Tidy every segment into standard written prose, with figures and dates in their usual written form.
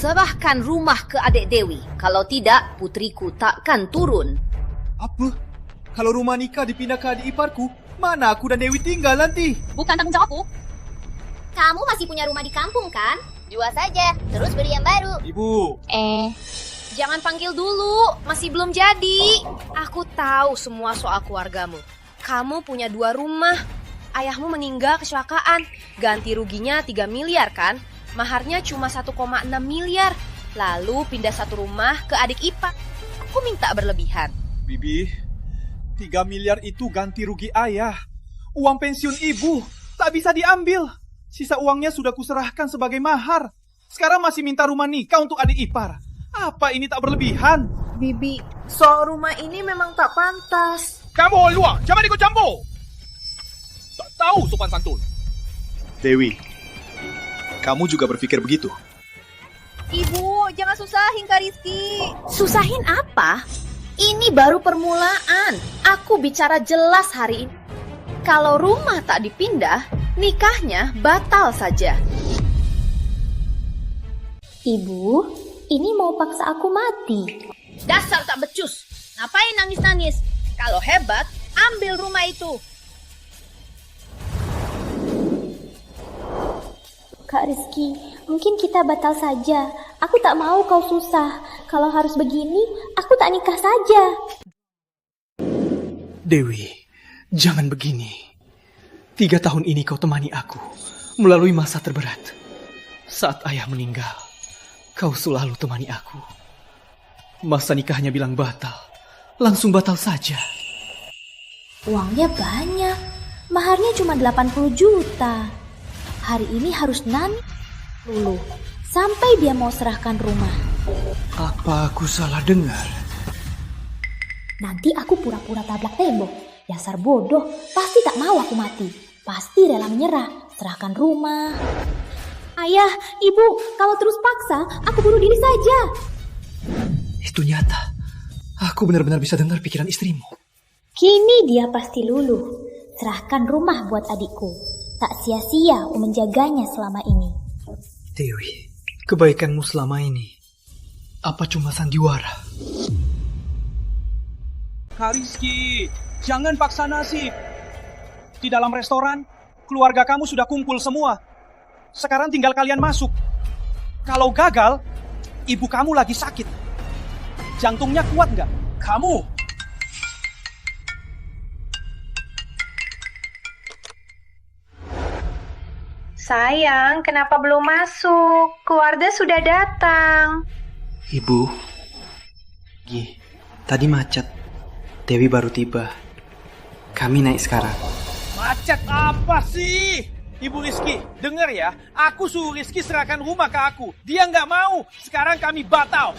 serahkan rumah ke adik Dewi. Kalau tidak, putriku takkan turun. Apa? Kalau rumah nikah dipindah ke adik iparku, mana aku dan Dewi tinggal nanti? Bukan tanggung jawabku. Kamu masih punya rumah di kampung kan? Jual saja, terus beli yang baru. Ibu. Jangan panggil dulu, masih belum jadi. Aku tahu semua soal keluargamu. Kamu punya 2 rumah. Ayahmu meninggal kecelakaan. Ganti ruginya 3 miliar kan? Maharnya cuma 1,6 miliar. Lalu pindah 1 rumah ke adik ipar. Aku minta berlebihan. Bibi, 3 miliar itu ganti rugi ayah. Uang pensiun ibu tak bisa diambil. Sisa uangnya sudah kuserahkan sebagai mahar. Sekarang masih minta rumah nikah untuk adik ipar. Apa ini tak berlebihan? Bibi, soal rumah ini memang tak pantas. Kamu luar, jangan ikut campur. Tak tahu sopan santun. Dewi, kamu juga berpikir begitu? Ibu, jangan susahin Kak Rizky. Susahin apa? Ini baru permulaan. Aku bicara jelas hari ini. Kalau rumah tak dipindah, nikahnya batal saja. Ibu, ini mau paksa aku mati. Dasar tak becus. Ngapain nangis-nangis? Kalau hebat, ambil rumah itu. Kak Rizky, mungkin kita batal saja. Aku tak mau kau susah. Kalau harus begini, aku tak nikah saja. Dewi, jangan begini. 3 tahun ini kau temani aku melalui masa terberat. Saat ayah meninggal, kau selalu temani aku. Masa nikahnya bilang batal, langsung batal saja. Uangnya banyak. Maharnya cuma 80 juta. Hari ini harus lulu sampai dia mau serahkan rumah. Apa aku salah dengar? Nanti aku pura-pura tabrak tembok. Dasar bodoh, pasti tak mau aku mati. Pasti rela menyerah, serahkan rumah. Ayah, ibu, kalau terus paksa, aku bunuh diri saja. Itu nyata. Aku benar-benar bisa dengar pikiran istrimu. Kini dia pasti luluh. Serahkan rumah buat adikku. Tak sia-sia aku menjaganya selama ini. Dewi, kebaikanmu selama ini apa cuma sandiwara? Kak Rizky, jangan paksa nasib. Di dalam restoran, keluarga kamu sudah kumpul semua. Sekarang tinggal kalian masuk. Kalau gagal, ibu kamu lagi sakit. Jantungnya kuat nggak? Kamu. Sayang, kenapa belum masuk? Keluarga sudah datang. Ibu, tadi macet. Dewi baru tiba. Kami naik sekarang. Macet apa sih? Ibu Rizky, dengar ya. Aku suruh Rizky serahkan rumah ke aku. Dia nggak mau. Sekarang kami batal.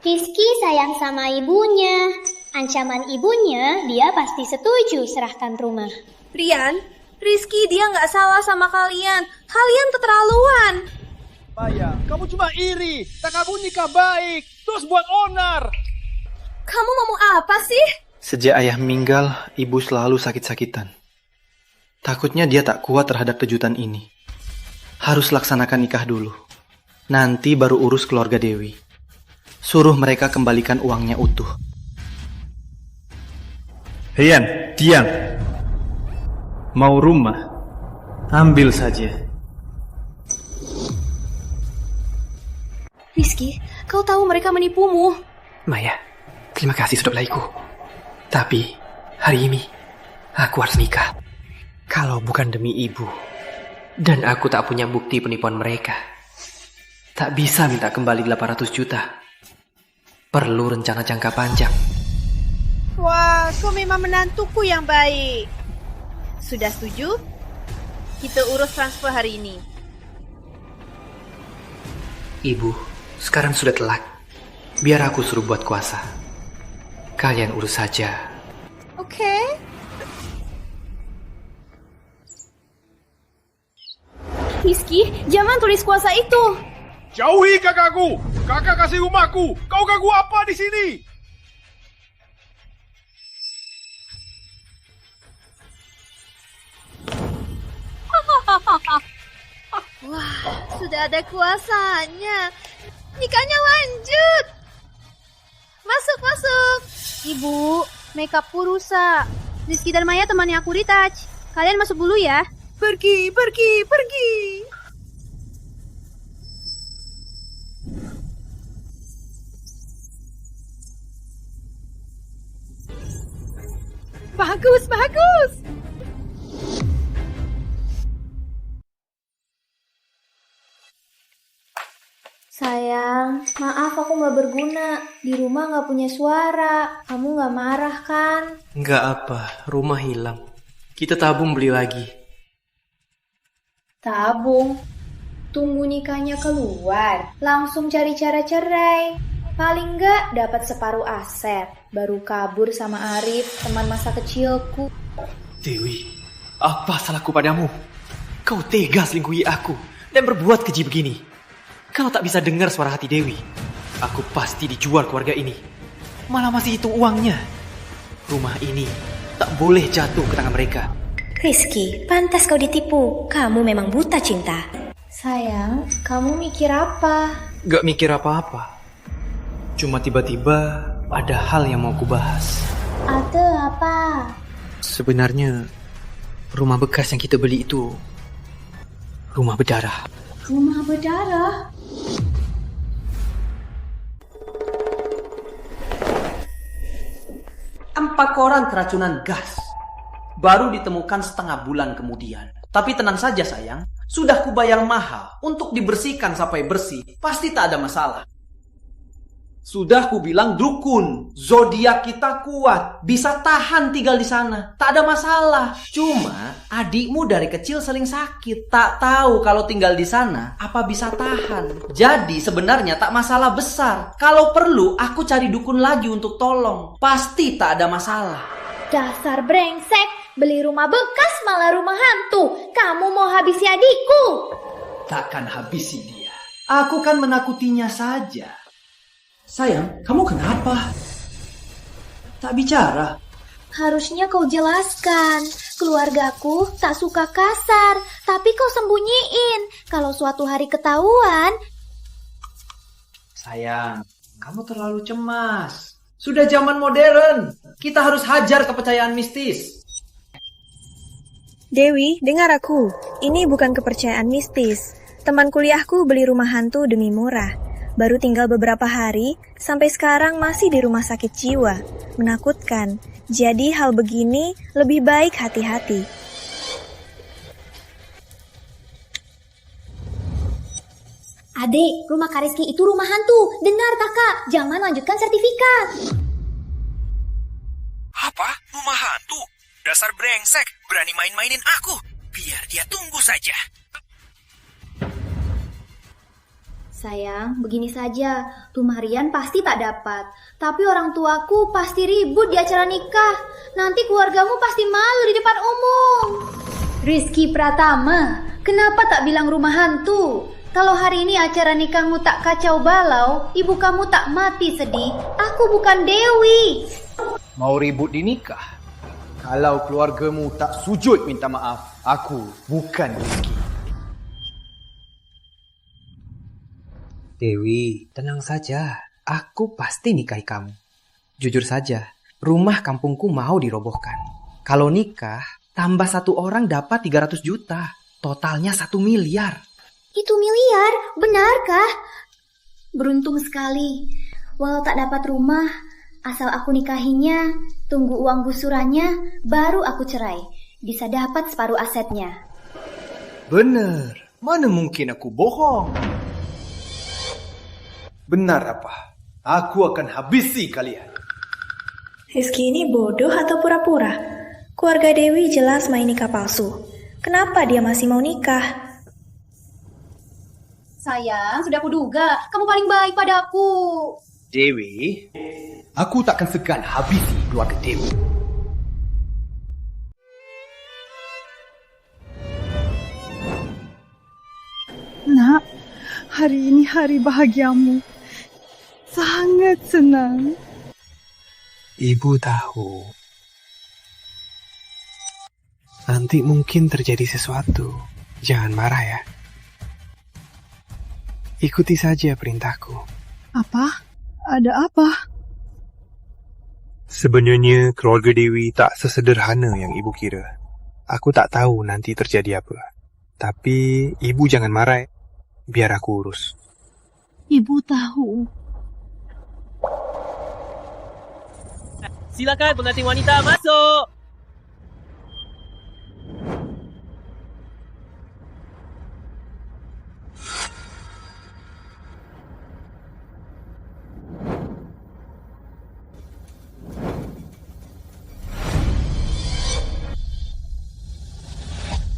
Rizky sayang sama ibunya. Ancaman ibunya, dia pasti setuju serahkan rumah. Rian, Rizky dia nggak salah sama kalian. Kalian keterlaluan. Maya, kamu cuma iri. Tak kamu nikah baik. Terus buat onar. Kamu ngomong apa sih? Sejak ayah meninggal, ibu selalu sakit-sakitan. Takutnya dia tak kuat terhadap kejutan ini. Harus laksanakan nikah dulu. Nanti baru urus keluarga Dewi. Suruh mereka kembalikan uangnya utuh. Rian, diam. Mau rumah? Ambil saja. Rizky, kau tahu mereka menipumu. Maya, terima kasih sudah belaku. Tapi, hari ini, aku harus nikah. Kalau bukan demi ibu, dan aku tak punya bukti penipuan mereka, tak bisa minta kembali 800 juta. Perlu rencana jangka panjang. Wah, kau memang menantuku yang baik. Sudah setuju? Kita urus transfer hari ini. Ibu, sekarang sudah telat. Biar aku suruh buat kuasa. Kalian urus saja. Oke. Rizky, jangan tulis kuasa itu. Jauhi kakakku. Kakak kasih rumahku. Kau ganggu apa di sini? Wah, Sudah ada kuasanya. Nikahnya lanjut. Masuk, masuk. Ibu, makeupku rusak. Rizky dan Maya temannya aku retouch. Kalian masuk dulu ya. Pergi, pergi, pergi. Bagus, bagus. Sayang, maaf aku nggak berguna. Di rumah nggak punya suara. Kamu nggak marah kan? Nggak apa, rumah hilang. Kita tabung beli lagi. Tabung? Tunggu nikahnya keluar. Langsung cari cara cerai. Paling nggak dapat separuh aset. Baru kabur sama Arif, teman masa kecilku. Dewi, apa salahku padamu? Kau tega selingkuhi aku dan berbuat keji begini. Kau tak bisa dengar suara hati Dewi. Aku pasti dijual keluarga ini. Malah masih hitung uangnya. Rumah ini tak boleh jatuh ke tangan mereka. Rizky, pantas kau ditipu. Kamu memang buta cinta. Sayang, kamu mikir apa? Gak mikir apa-apa. Cuma tiba-tiba ada hal yang mau kubahas. Ada apa? Sebenarnya rumah bekas yang kita beli itu rumah berdarah. Rumah berdarah? Empat koran keracunan gas baru ditemukan setengah bulan kemudian. Tapi tenang saja sayang, sudah kubayar mahal untuk dibersihkan sampai bersih. Pasti tak ada masalah. Sudah kubilang dukun, zodiak kita kuat, bisa tahan tinggal di sana, tak ada masalah. Cuma adikmu dari kecil sering sakit, tak tahu kalau tinggal di sana apa bisa tahan. Jadi sebenarnya tak masalah besar. Kalau perlu aku cari dukun lagi untuk tolong, pasti tak ada masalah. Dasar brengsek, beli rumah bekas malah rumah hantu. Kamu mau habisi adikku? Takkan habisi dia. Aku kan menakutinya saja. Sayang, kamu kenapa? Tak bicara. Harusnya kau jelaskan. Keluargaku tak suka kasar, tapi kau sembunyiin. Kalau suatu hari ketahuan... Sayang, kamu terlalu cemas. Sudah zaman modern. Kita harus hajar kepercayaan mistis. Dewi, dengar aku. Ini bukan kepercayaan mistis. Teman kuliahku beli rumah hantu demi murah. Baru tinggal beberapa hari, sampai sekarang masih di rumah sakit jiwa. Menakutkan. Jadi hal begini lebih baik hati-hati. Adik, rumah Kak Rizky itu rumah hantu. Dengar tak Kak, jangan lanjutkan sertifikat. Apa? Rumah hantu? Dasar brengsek, berani main-mainin aku. Biar dia tunggu saja. Sayang, begini saja. Rumah Rian pasti tak dapat. Tapi orang tuaku pasti ribut di acara nikah. Nanti keluargamu pasti malu di depan umum. Rizky Pratama, kenapa tak bilang rumah hantu? Kalau hari ini acara nikahmu tak kacau balau, ibu kamu tak mati sedih, aku bukan Dewi. Mau ribut di nikah? Kalau keluargamu tak sujud minta maaf, aku bukan Rizky. Dewi, tenang saja. Aku pasti nikahi kamu. Jujur saja, rumah kampungku mau dirobohkan. Kalau nikah, tambah satu orang dapat 300 juta. Totalnya 1 miliar. Itu miliar, benarkah? Beruntung sekali. Walau tak dapat rumah, asal aku nikahinya, tunggu uang gusurannya, baru aku cerai. Bisa dapat separuh asetnya. Benar, mana mungkin aku bohong? Benar apa? Aku akan habisi kalian. Rizky ini bodoh atau pura-pura? Keluarga Dewi jelas main nikah palsu. Kenapa dia masih mau nikah? Sayang, sudah kuduga. Kamu paling baik padaku. Dewi, aku takkan segan habisi keluarga Dewi. Nak, hari ini hari bahagiamu. Sangat senang. Ibu tahu. Nanti mungkin terjadi sesuatu. Jangan marah ya. Ikuti saja perintahku. Apa? Ada apa? Sebenarnya keluarga Dewi tak sesederhana yang ibu kira. Aku tak tahu nanti terjadi apa. Tapi ibu jangan marah. Biar aku urus. Ibu tahu. Silakan pengantin wanita masuk.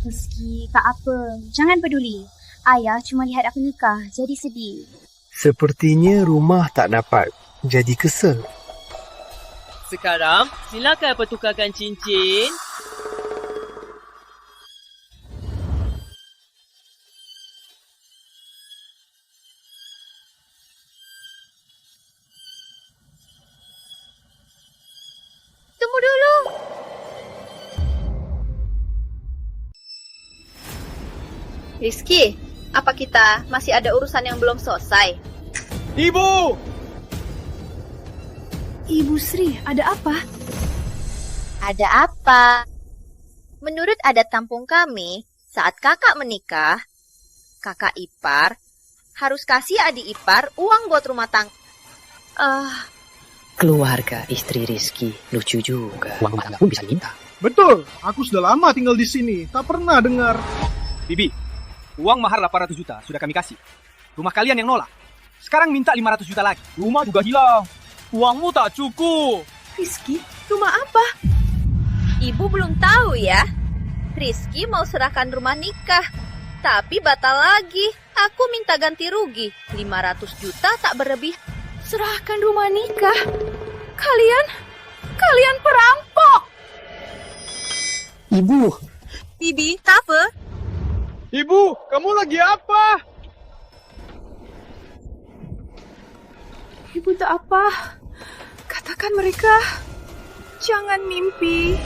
Rizky, tak apa. Jangan peduli. Ayah cuma lihat aku nikah, jadi sedih. Sepertinya rumah tak dapat. Jadi kesel. Sekarang, silakan pertukarkan cincin. Tunggu dulu. Rizky, apa kita masih ada urusan yang belum selesai? Ibu! Ibu Sri, ada apa? Ada apa? Menurut adat kampung kami, saat kakak menikah, kakak ipar harus kasih adik ipar uang buat rumah tangga. Keluarga istri Rizky lucu juga. Uang rumah tangga pun bisa minta. Betul, aku sudah lama tinggal di sini, tak pernah dengar. Bibi, uang mahar 800 juta sudah kami kasih. Rumah kalian yang nolak. Sekarang minta 500 juta lagi. Rumah juga hilang. Uangmu tak cukup. Rizky, rumah apa? Ibu belum tahu ya. Rizky mau serahkan rumah nikah, tapi batal lagi. Aku minta ganti rugi 500 juta tak berlebih. Serahkan rumah nikah? Kalian perampok! Ibu. Bibi, apa? Ibu, kamu lagi apa? Ibu tak apa. Katakan mereka. Jangan mimpi.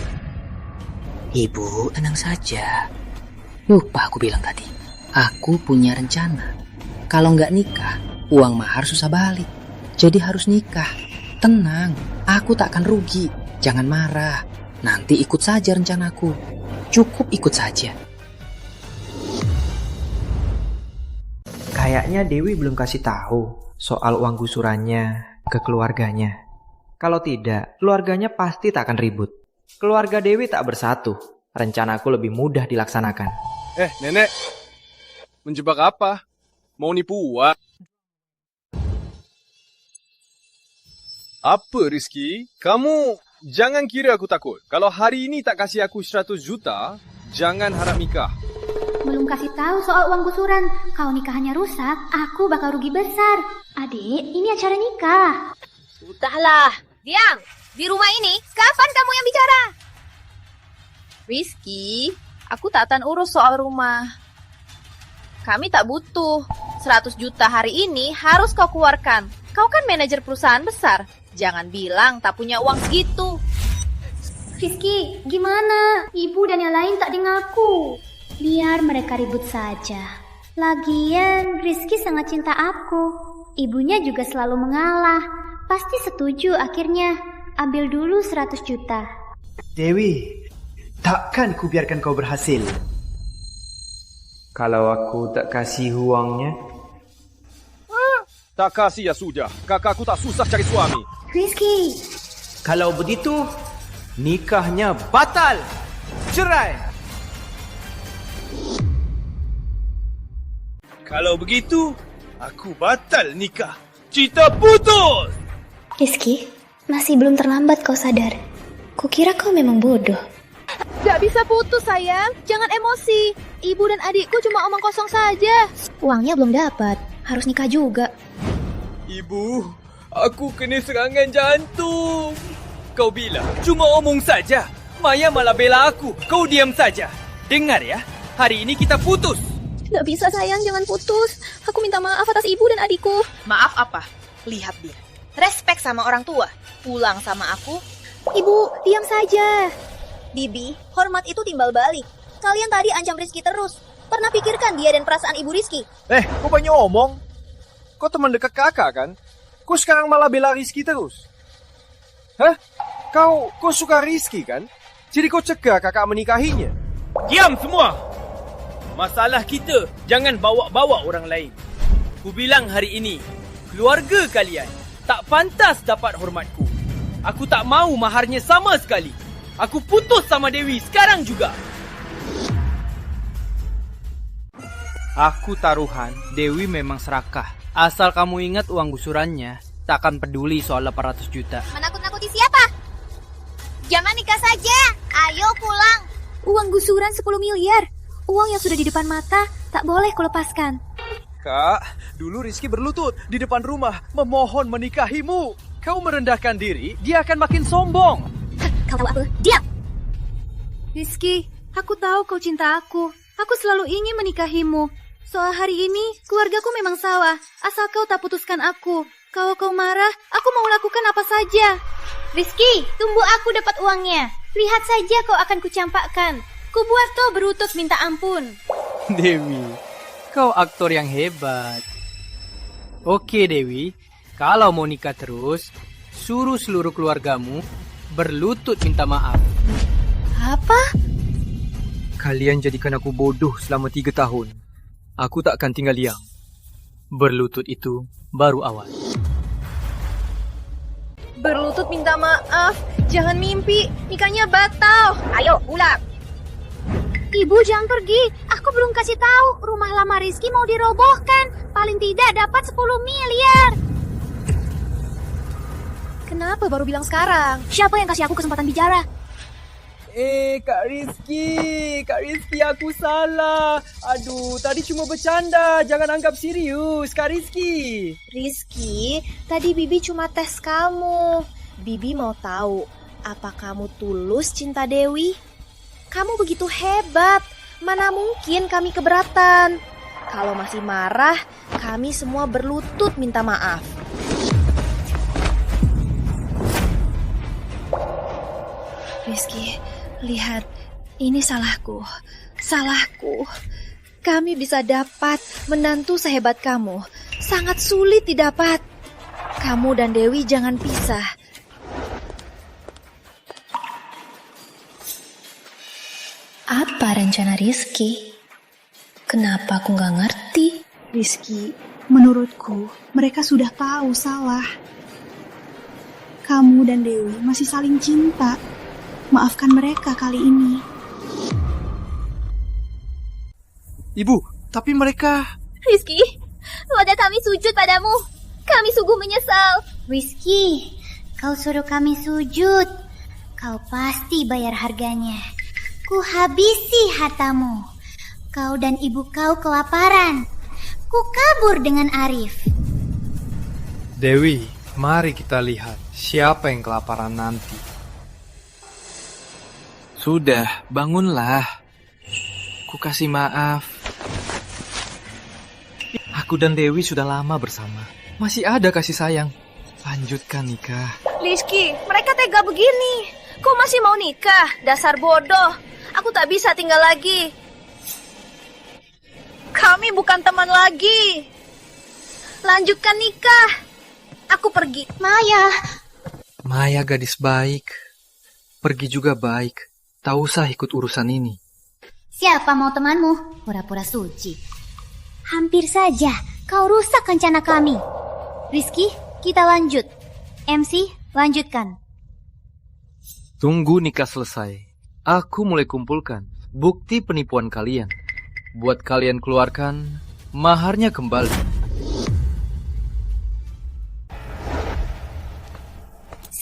Ibu, tenang saja. Lupa aku bilang tadi. Aku punya rencana. Kalau nggak nikah, uang mahar susah balik. Jadi harus nikah. Tenang, aku tak akan rugi. Jangan marah. Nanti ikut saja rencanaku. Cukup ikut saja. Kayaknya Dewi belum kasih tahu soal uang gusurannya ke keluarganya. Kalau tidak, keluarganya pasti tak akan ribut. Keluarga Dewi tak bersatu. Rencanaku lebih mudah dilaksanakan. Nenek. Menjebak apa? Mau nipu uang? Apa, Rizky? Kamu jangan kira aku takut. Kalau hari ini tak kasih aku 100 juta, jangan harap nikah. Belum kasih tahu soal uang gusuran. Kalau nikahnya rusak, aku bakal rugi besar. Adik, ini acara nikah. Sudahlah, diam. Di rumah ini, kapan kamu yang bicara? Rizky, aku tak akan urus soal rumah. Kami tak butuh. 100 juta hari ini harus kau keluarkan. Kau kan manajer perusahaan besar. Jangan bilang tak punya uang segitu. Rizky, gimana? Ibu dan yang lain tak dengar aku. Biar mereka ribut saja. Lagian, Rizky sangat cinta aku. Ibunya juga selalu mengalah. Pasti setuju akhirnya. Ambil dulu 100 juta. Dewi, takkan ku biarkan kau berhasil. Kalau aku tak kasih uangnya. Tak kasih ya sudah. Kakakku tak susah cari suami. Rizky. Kalau begitu, nikahnya batal. Cerai. Kalau begitu, aku batal nikah. Kita putus! Rizky, masih belum terlambat kau sadar. Kukira kau memang bodoh. Gak bisa putus sayang, jangan emosi. Ibu dan adikku cuma omong kosong saja. Uangnya belum dapat, harus nikah juga. Ibu, aku kena serangan jantung. Kau bilang cuma omong saja. Maya malah bela aku. Kau diam saja. Dengar ya, hari ini kita putus. Gak bisa sayang, jangan putus. Aku minta maaf atas ibu dan adikku. Maaf apa? Lihat dia. Respek sama orang tua. Pulang sama aku. Ibu, diam saja. Bibi, hormat itu timbal balik. Kalian tadi ancam Rizky terus. Pernah pikirkan dia dan perasaan ibu Rizky? Kau banyak omong. kau teman dekat kakak kan? Kau sekarang malah bela Rizky terus. Hah? Kau suka Rizky kan? Jadi kau cegah kakak menikahinya. Diam semua! Masalah kita jangan bawa-bawa orang lain. Ku bilang hari ini, keluarga kalian tak pantas dapat hormatku. Aku tak mau maharnya sama sekali. Aku putus sama Dewi sekarang juga. Aku taruhan Dewi memang serakah. Asal kamu ingat uang gusurannya, tak akan peduli soal 800 juta. Menakut-nakuti siapa? Jangan nikah saja. Ayo pulang. Uang gusuran 10 miliar. Uang yang sudah di depan mata, tak boleh kau lepaskan. Kak, dulu Rizky berlutut di depan rumah memohon menikahimu. Kau merendahkan diri, dia akan makin sombong. Kau tahu apa? Diam! Rizky, aku tahu kau cinta aku. Aku selalu ingin menikahimu. Soal hari ini, keluargaku memang salah. Asal kau tak putuskan aku. Kalau kau marah, aku mau lakukan apa saja. Rizky, tunggu aku dapat uangnya. Lihat saja kau akan kucampakkan. Kubuat kau berlutut minta ampun. Dewi, kau aktor yang hebat. Oke Dewi, kalau mau nikah terus, suruh seluruh keluargamu berlutut minta maaf. Apa? Kalian jadikan aku bodoh selama 3 tahun. Aku tak akan tinggal diam. Berlutut itu baru awal. Berlutut minta maaf. Jangan mimpi. Nikahnya batal. Ayo pulang. Ibu jangan pergi. Aku belum kasih tahu. Rumah lama Rizky mau dirobohkan. Paling tidak dapat 10 miliar. Kenapa baru bilang sekarang? Siapa yang kasih aku kesempatan bicara? Kak Rizky aku salah. Aduh, tadi cuma bercanda, jangan anggap serius, Kak Rizky. Rizky, tadi Bibi cuma tes kamu. Bibi mau tahu, apa kamu tulus cinta Dewi? Kamu begitu hebat, mana mungkin kami keberatan. Kalau masih marah, kami semua berlutut minta maaf. Rizky, lihat, ini salahku. Kami bisa dapat menantu sehebat kamu. Sangat sulit didapat. Kamu dan Dewi jangan pisah. Apa rencana Rizky? Kenapa aku nggak ngerti? Rizky, menurutku mereka sudah tahu salah. Kamu dan Dewi masih saling cinta. Maafkan mereka kali ini. Ibu, tapi mereka... Rizky, wadah kami sujud padamu. Kami sungguh menyesal. Rizky, kau suruh kami sujud. Kau pasti bayar harganya. Ku habisi hartamu. Kau dan ibu kau kelaparan. Ku kabur dengan Arif. Dewi, mari kita lihat siapa yang kelaparan nanti. Sudah, bangunlah. Ku kasih maaf. Aku dan Dewi sudah lama bersama. Masih ada kasih sayang. Lanjutkan nikah. Rizky, mereka tega begini. Kau masih mau nikah? Dasar bodoh. Aku tak bisa tinggal lagi. Kami bukan teman lagi. Lanjutkan nikah. Aku pergi. Maya gadis baik. Pergi juga baik. Tak usah ikut urusan ini. Siapa mau temanmu? Pura-pura suci. Hampir saja kau rusak rencana kami. Rizky, kita lanjut. MC, lanjutkan. Tunggu nikah selesai. Aku mulai kumpulkan bukti penipuan kalian. Buat kalian keluarkan maharnya kembali.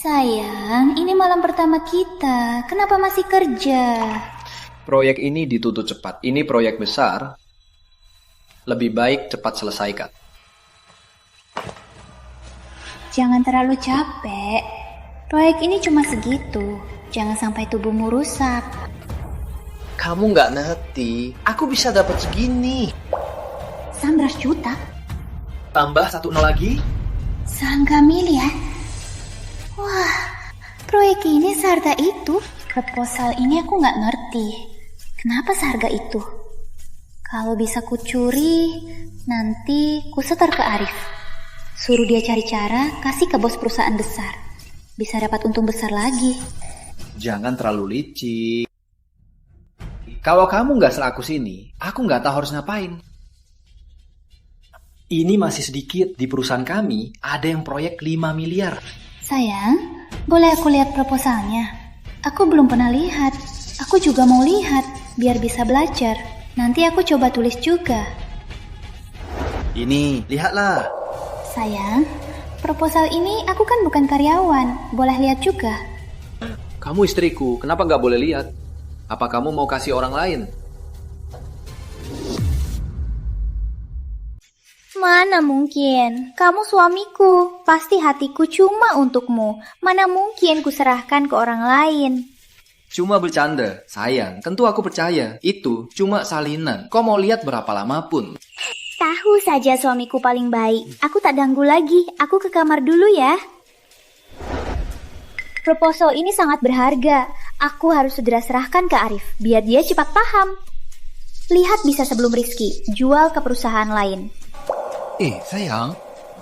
Sayang, ini malam pertama kita. Kenapa masih kerja? Proyek ini ditutup cepat. Ini proyek besar. Lebih baik cepat selesaikan. Jangan terlalu capek. Proyek ini cuma segitu. Jangan sampai tubuhmu rusak. Kamu nggak ngerti. Aku bisa dapat segini. 19 juta? Tambah 1 lagi? 9 miliar? Wah, proyek ini seharga itu. Proposal ini aku nggak ngerti. Kenapa seharga itu? Kalau bisa kucuri, nanti ku setor ke Arif. Suruh dia cari cara kasih ke bos perusahaan besar. Bisa dapat untung besar lagi. Jangan terlalu licik. Kalau kamu nggak selaku sini, aku nggak tahu harus ngapain. Ini masih sedikit. Di perusahaan kami ada yang proyek 5 miliar. Sayang, boleh aku lihat proposalnya? Aku belum pernah lihat. Aku juga mau lihat, biar bisa belajar. Nanti aku coba tulis juga. Ini, lihatlah. Sayang, proposal ini aku kan bukan karyawan. Boleh lihat juga? Kamu istriku, kenapa nggak boleh lihat? Apa kamu mau kasih orang lain? Mana mungkin? Kamu suamiku. Pasti hatiku cuma untukmu. Mana mungkin kuserahkan ke orang lain? Cuma bercanda. Sayang, tentu aku percaya. Itu cuma salinan. Kau mau lihat berapa lama pun. Tahu saja suamiku paling baik. Aku tak ganggu lagi. Aku ke kamar dulu ya. Proposal ini sangat berharga. Aku harus segera serahkan ke Arif, biar dia cepat paham. Lihat bisa sebelum Rizky jual ke perusahaan lain. Sayang,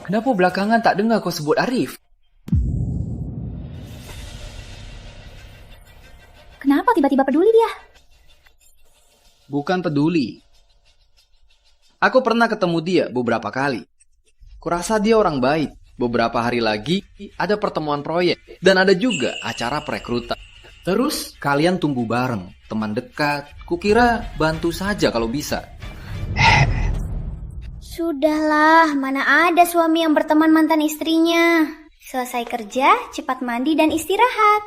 kenapa belakangan tak dengar kau sebut Arif? Kenapa tiba-tiba peduli dia? Bukan peduli. Aku pernah ketemu dia beberapa kali. Kurasa dia orang baik. Beberapa hari lagi ada pertemuan proyek dan ada juga acara perekrutan. Terus kalian tumbuh bareng, teman dekat. Kukira bantu saja kalau bisa. Sudahlah, mana ada suami yang berteman mantan istrinya. Selesai kerja, cepat mandi dan istirahat.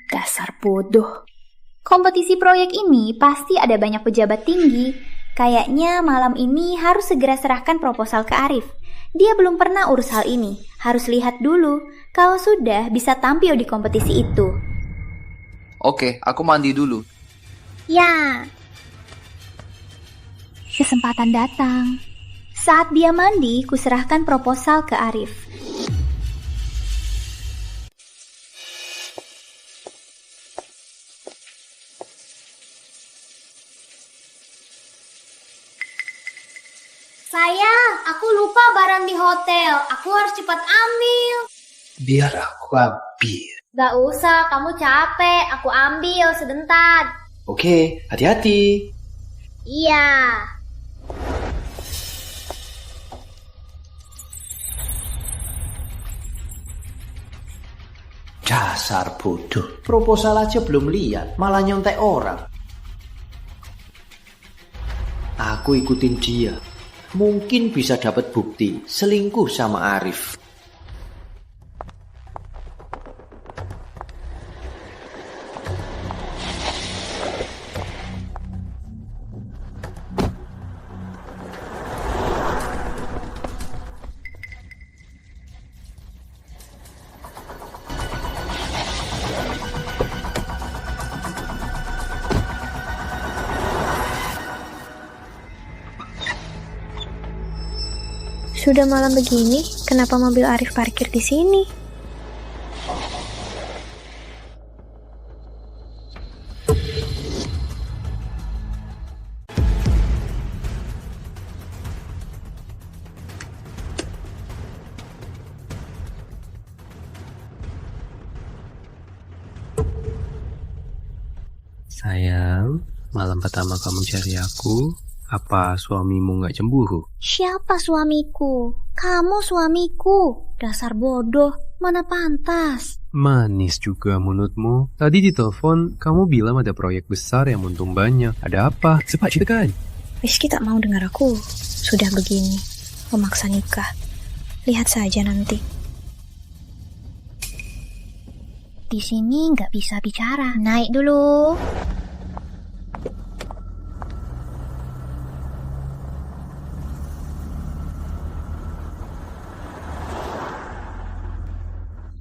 Dasar bodoh. Kompetisi proyek ini pasti ada banyak pejabat tinggi. Kayaknya malam ini harus segera serahkan proposal ke Arif. Dia belum pernah urus hal ini. Harus lihat dulu. Kalau sudah, bisa tampil di kompetisi itu. Oke, aku mandi dulu. Ya. Kesempatan datang. Saat dia mandi, kuserahkan proposal ke Arif. Sayang, aku lupa barang di hotel. Aku harus cepat ambil. Biar aku ambil. Gak usah, kamu capek. Aku ambil sebentar. Oke, hati-hati. Iya. Dasar bodoh. Proposal aja belum lihat, malah nyontek orang. Aku ikutin dia. Mungkin bisa dapat bukti selingkuh sama Arif. Sudah malam begini, kenapa mobil Arif parkir di sini? Sayang, malam pertama kamu cari aku, apa suamimu gak cemburu? Siapa suamiku? Kamu suamiku. Dasar bodoh, mana pantas. Manis juga mulutmu. Tadi di telepon, kamu bilang ada proyek besar yang untung banyak. Ada apa? Cepat ceritakan. Rizky tak mau dengar aku. Sudah begini, memaksa nikah. Lihat saja nanti. Di sini nggak bisa bicara. Naik dulu.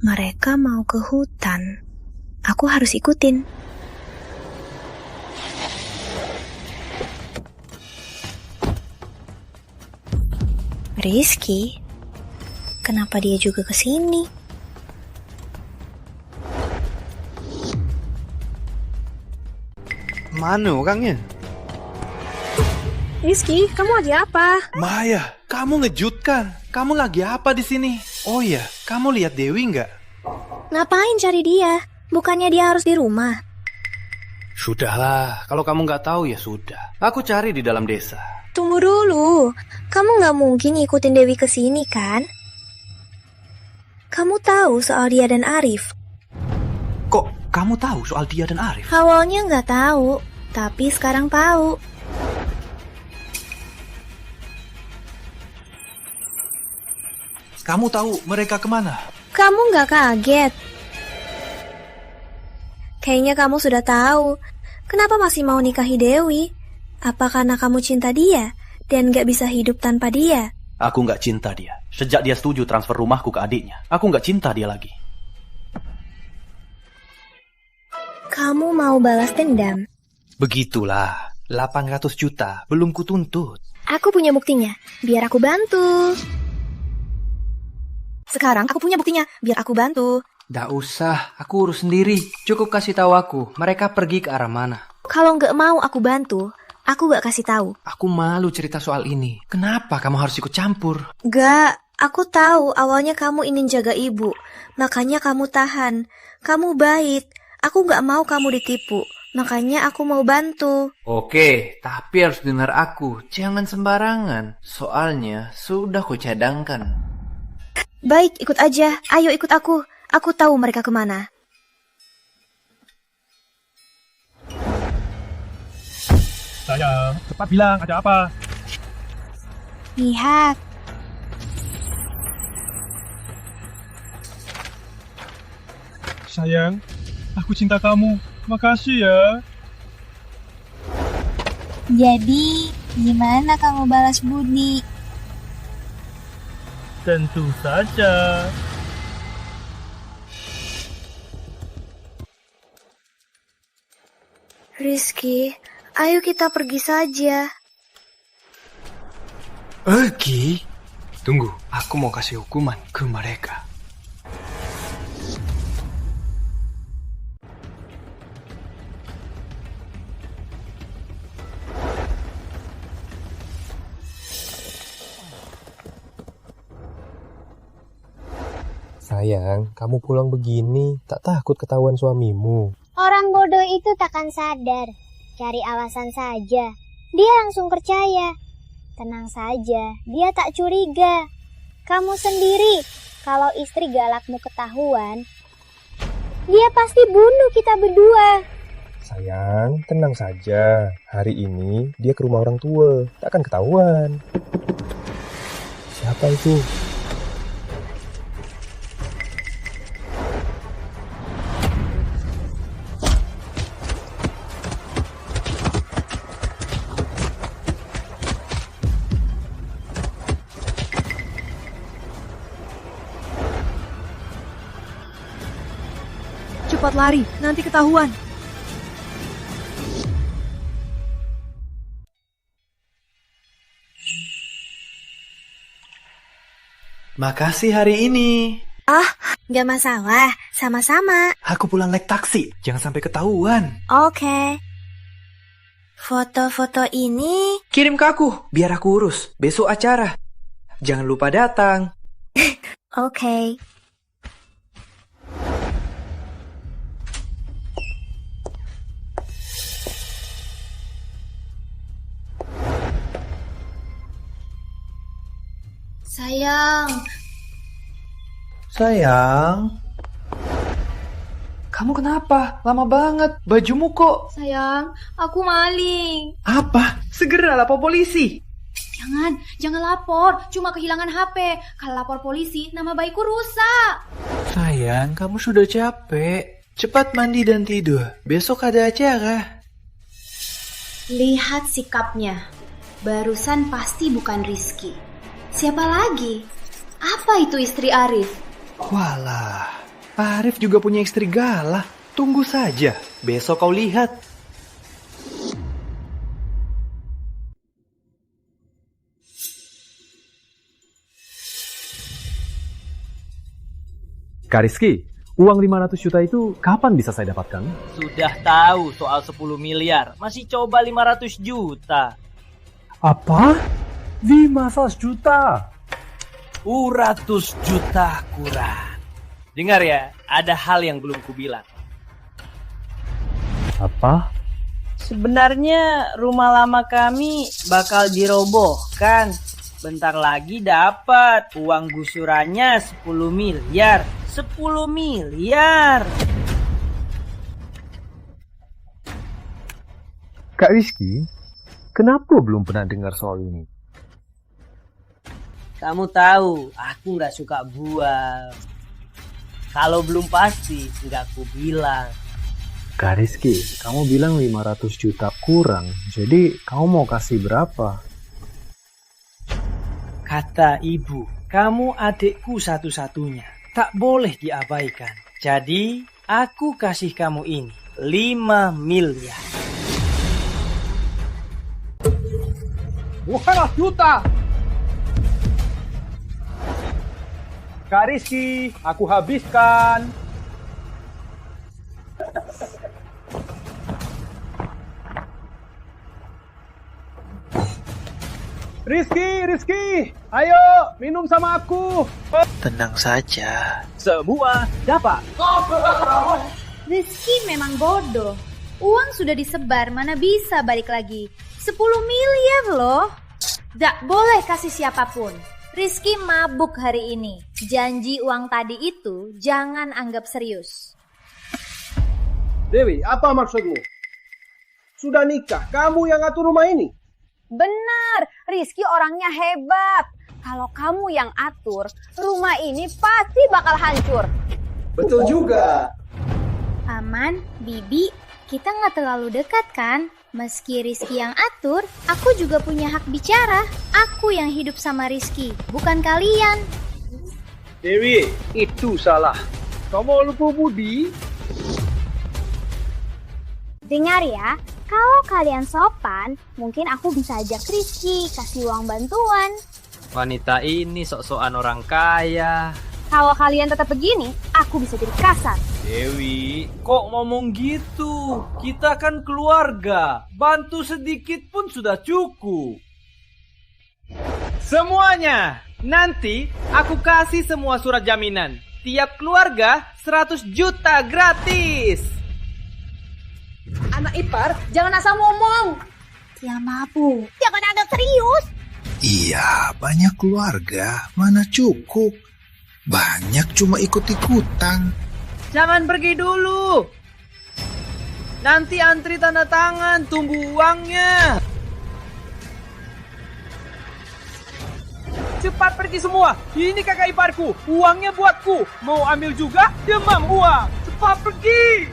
Mereka mau ke hutan. Aku harus ikutin. Rizky? Kenapa dia juga ke sini? Mana orangnya? Rizky, kamu lagi apa? Maya, kamu ngejutkan. Kamu lagi apa di sini? Oh ya, kamu lihat Dewi nggak? Ngapain cari dia? Bukannya dia harus di rumah? Sudahlah, kalau kamu nggak tahu ya sudah. Aku cari di dalam desa. Tunggu dulu, kamu nggak mungkin ikutin Dewi ke sini kan? Kamu tahu soal dia dan Arif? Kok kamu tahu soal dia dan Arif? Awalnya nggak tahu, tapi sekarang tahu. Kamu tahu mereka kemana? Kamu nggak kaget? Kayaknya kamu sudah tahu. Kenapa masih mau nikahi Dewi? Apa karena kamu cinta dia dan nggak bisa hidup tanpa dia? Aku nggak cinta dia. Sejak dia setuju transfer rumahku ke adiknya, aku nggak cinta dia lagi. Kamu mau balas dendam? Begitulah, 800 juta belum kutuntut. Aku punya buktinya, biar aku bantu. Sekarang aku punya buktinya, biar aku bantu. Nggak usah, aku urus sendiri. Cukup kasih tahu aku, mereka pergi ke arah mana. Kalau nggak mau aku bantu, aku nggak kasih tahu. Aku malu cerita soal ini. Kenapa kamu harus ikut campur? Nggak, aku tahu awalnya kamu ingin jaga ibu. Makanya kamu tahan. Kamu baik. Aku nggak mau kamu ditipu. Makanya aku mau bantu. Oke, tapi harus dengar aku. Jangan sembarangan. Soalnya sudah kucadangkan. Baik, ikut aja. Ayo ikut aku. Aku tahu mereka kemana. Sayang, cepat bilang ada apa? Lihat. Sayang, aku cinta kamu. Makasih ya. Jadi, gimana kamu balas budi? Tentu saja. Rizky, ayo kita pergi saja. Pergi? Tunggu, aku mau kasih hukuman ke mereka. Sayang, kamu pulang begini, tak takut ketahuan suamimu. Orang bodoh itu takkan sadar. Cari alasan saja. Dia langsung percaya. Tenang saja, dia tak curiga. Kamu sendiri, kalau istri galakmu ketahuan, dia pasti bunuh kita berdua. Sayang, tenang saja. Hari ini dia ke rumah orang tua, takkan ketahuan. Siapa itu? Cepat lari, nanti ketahuan. Makasih hari ini. Ah, nggak masalah. Sama-sama. Aku pulang naik taksi. Jangan sampai ketahuan. Oke. Foto-foto ini... Kirim ke aku, biar aku urus. Besok acara. Jangan lupa datang. Oke. Sayang. Kamu kenapa? Lama banget. Bajumu kok. Sayang, aku maling. Apa? Segera lapor polisi. Jangan lapor. Cuma kehilangan HP. Kalau lapor polisi, nama baikku rusak. Sayang, kamu sudah capek. Cepat mandi dan tidur. Besok ada acara. Lihat sikapnya. Barusan pasti bukan Rizky. Siapa lagi? Apa itu istri Arif? Walah, Arif juga punya istri galah. Tunggu saja, besok kau lihat. Kak Rizky, uang 500 juta itu kapan bisa saya dapatkan? Sudah tahu soal 10 miliar, masih coba 500 juta. Apa? 500 juta? 100 juta kurang. Dengar ya, ada hal yang belum kubilang. Apa? Sebenarnya rumah lama kami bakal dirobohkan. Bentar lagi dapat uang gusurannya 10 miliar. 10 miliar. Kak Rizky, kenapa belum pernah dengar soal ini? Kamu tahu, aku nggak suka buang. Kalau belum pasti, nggak aku bilang. Kak Rizky, kamu bilang 500 juta kurang. Jadi kamu mau kasih berapa? Kata ibu, kamu adikku satu-satunya. Tak boleh diabaikan. Jadi, aku kasih kamu ini 5 miliar. 200 juta. Kak Rizky, aku habiskan. Rizky, ayo minum sama aku. Tenang saja. Semua dapat. Rizky memang bodoh. Uang sudah disebar, mana bisa balik lagi. 10 miliar loh. Gak boleh kasih siapapun. Rizky mabuk hari ini. Janji uang tadi itu jangan anggap serius. Dewi, apa maksudmu? Sudah nikah, kamu yang atur rumah ini? Benar, Rizky orangnya hebat. Kalau kamu yang atur, rumah ini pasti bakal hancur. Betul juga. Aman, Bibi, kita nggak terlalu dekat kan? Meski Rizky yang atur, aku juga punya hak bicara. Aku yang hidup sama Rizky, bukan kalian. Dewi, itu salah. Kamu lupa budi. Dengar ya, kalau kalian sopan, mungkin aku bisa ajak Rizky kasih uang bantuan. Wanita ini sok-sokan orang kaya. Kalau kalian tetap begini, aku bisa jadi kasar. Dewi, kok ngomong gitu? Kita kan keluarga. Bantu sedikit pun sudah cukup. Semuanya, nanti aku kasih semua surat jaminan. Tiap keluarga 100 juta gratis. Anak ipar, jangan asal ngomong. Ya mabuk. Jangan anggap serius. Iya, banyak keluarga, mana cukup. Banyak cuma ikut-ikutan. Jangan pergi dulu. Nanti antri tanda tangan, tunggu uangnya. Cepat pergi semua. Ini kakak iparku. Uangnya buatku. Mau ambil juga? Demam uang. Cepat pergi.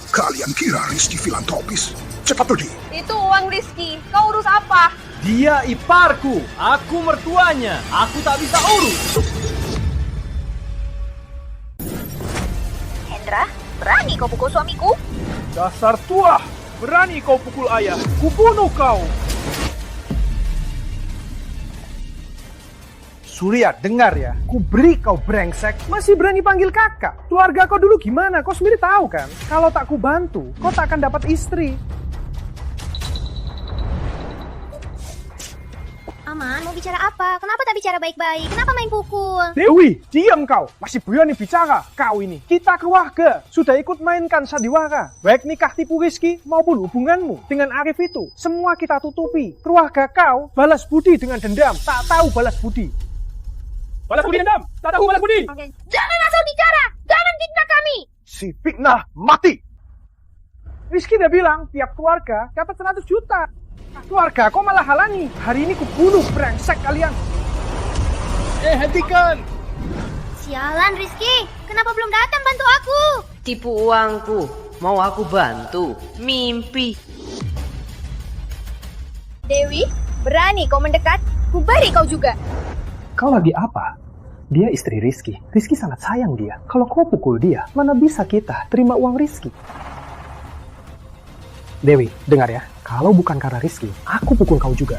Kalian kira Rizky filantropis? Cepat pergi. Itu uang Rizky. Kau urus apa? Dia iparku. Aku mertuanya. Aku tak bisa urus. Hendra, berani kau pukul suamiku? Dasar tua. Berani kau pukul ayah. Kubunuh kau. Surya, dengar ya. Ku beri kau brengsek, masih berani panggil kakak. Keluarga kau dulu gimana? Kau sendiri tahu kan? Kalau tak ku bantu, kau tak akan dapat istri. Aman, mau bicara apa? Kenapa tak bicara baik-baik? Kenapa main pukul? Dewi, diam kau. Masih berani bicara. Kau ini, kita keluarga. Sudah ikut mainkan sandiwara. Baik nikah tipu Rizky maupun hubunganmu dengan Arif itu. Semua kita tutupi. Keluarga kau balas budi dengan dendam. Tak tahu balas budi. Balas budi dendam. Tak tahu balas budi. Jangan asal bicara. Jangan fitnah kami. Si fitnah mati. Rizky udah bilang tiap keluarga dapat 100 juta. Keluarga kau malah halangi. Hari ini kubunuh brengsek kalian. Hentikan. Sialan Rizky, kenapa belum datang bantu aku? Tipu uangku. Mau aku bantu? Mimpi. Dewi, berani kau mendekat? Kubari kau juga. Kau lagi apa? Dia istri Rizky. Rizky sangat sayang dia. Kalau kau pukul dia, mana bisa kita terima uang Rizky? Dewi, dengar ya. Kalau bukan karena Rizky, aku pukul kau juga.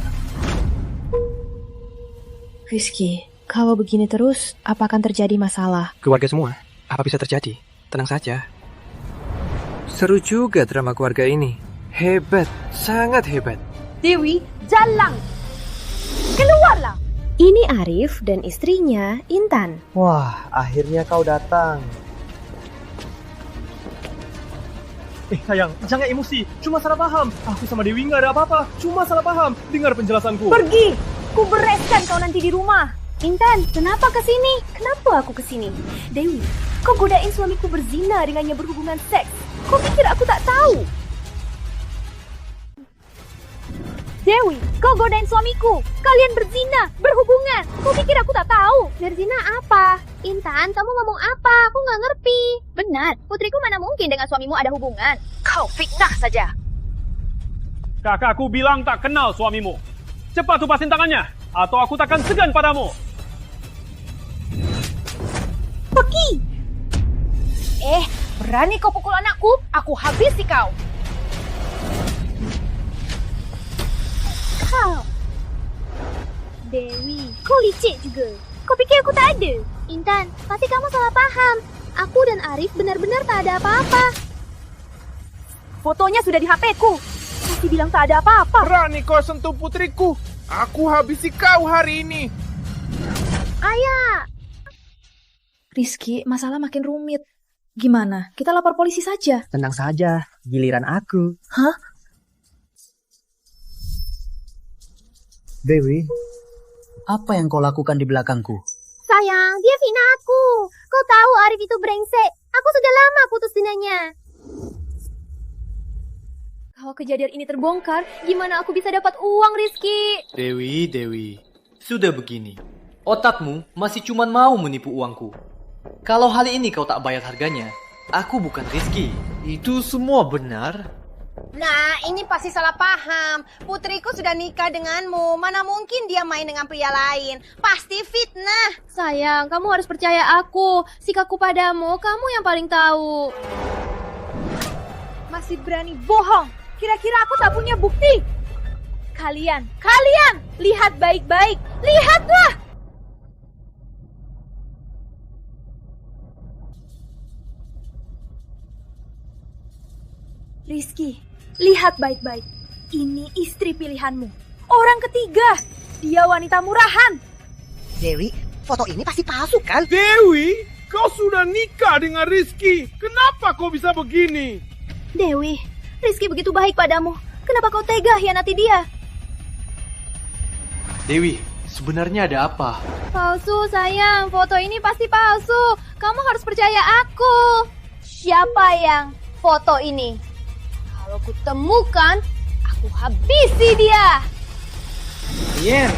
Rizky, kalau begini terus, apa akan terjadi masalah? Keluarga semua, apa bisa terjadi? Tenang saja. Seru juga drama keluarga ini. Hebat, sangat hebat. Dewi, jalan. Ini Arif dan istrinya, Intan. Wah, akhirnya kau datang. Sayang, jangan emosi. Cuma salah paham. Aku sama Dewi nggak ada apa-apa. Cuma salah paham. Dengar penjelasanku. Pergi! Ku bereskan kau nanti di rumah. Intan, kenapa kesini? Kenapa aku kesini? Dewi, kau godain suamiku berzina dengannya berhubungan seks. Kau pikir aku tak tahu? Dewi, kau godain suamiku. Kalian berzina, berhubungan. Kau pikir aku tak tahu? Berzina apa? Intan, kamu ngomong apa? Aku nggak ngerti. Benar, putriku mana mungkin dengan suamimu ada hubungan. Kau fitnah saja. Kakakku bilang tak kenal suamimu. Cepat tupasin tangannya, atau aku takkan segan padamu. Pergi! Berani kau pukul anakku? Aku habisi kau. Kau. Dewi, kau licik juga. Kau pikir aku tak ada? Intan, pasti kamu salah paham. Aku dan Arif benar-benar tak ada apa-apa. Fotonya sudah di HP-ku. Masih bilang tak ada apa-apa. Berani kau sentuh putriku. Aku habisi kau hari ini. Ayah! Rizky, masalah makin rumit. Gimana? Kita lapor polisi saja. Tenang saja, giliran aku. Hah? Dewi, apa yang kau lakukan di belakangku? Sayang, dia fitnah aku. Kau tahu Arif itu brengsek. Aku sudah lama putus dengannya. Kalau kejadian ini terbongkar, gimana aku bisa dapat uang, Rizky? Dewi. Sudah begini. Otakmu masih cuma mau menipu uangku. Kalau hal ini kau tak bayar harganya, aku bukan Rizky. Itu semua benar. Nah, ini pasti salah paham. Putriku sudah nikah denganmu. Mana mungkin dia main dengan pria lain? Pasti fitnah. Sayang, kamu harus percaya aku. Sikapku padamu, kamu yang paling tahu. Masih berani bohong. Kira-kira aku tak punya bukti? Kalian, lihat baik-baik. Lihatlah. Rizky, lihat baik-baik. Ini istri pilihanmu. Orang ketiga. Dia wanita murahan. Dewi, foto ini pasti palsu kan? Dewi, kau sudah nikah dengan Rizky. Kenapa kau bisa begini? Dewi, Rizky begitu baik padamu. Kenapa kau tega hianati dia? Dewi, sebenarnya ada apa? Palsu, sayang. Foto ini pasti palsu. Kamu harus percaya aku. Siapa yang foto ini? Kalau ku temukan, aku habisi dia. Yen.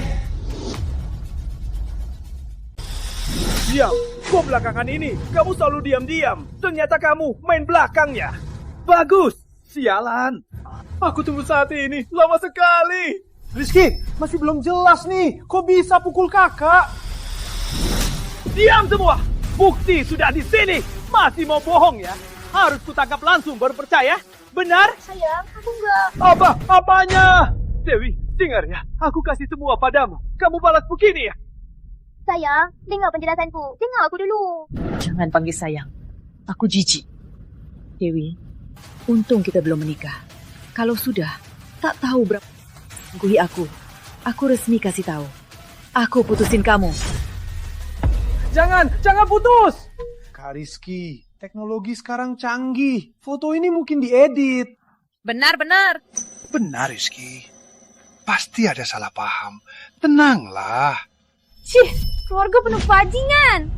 Diam, kau belakangan ini. Kamu selalu diam-diam. Ternyata kamu main belakangnya. Bagus. Sialan. Aku tunggu saat ini. Lama sekali. Rizky, masih belum jelas nih. Kok bisa pukul kakak? Diam semua. Bukti sudah di sini. Masih mau bohong ya? Harus kutangkap langsung baru percaya. Benar? Sayang, aku enggak. Apanya? Dewi, dengar ya. Aku kasih semua padamu. Kamu balas begini ya? Sayang, dengar penjelasanku. Dengar aku dulu. Jangan panggil sayang. Aku jijik. Dewi, untung kita belum menikah. Kalau sudah, tak tahu berapa menggui aku. Aku resmi kasih tahu. Aku putusin kamu. Jangan putus! Kak Rizky, teknologi sekarang canggih. Foto ini mungkin diedit. Benar. Benar, Rizky. Pasti ada salah paham. Tenanglah. Cih, keluarga penuh bajingan.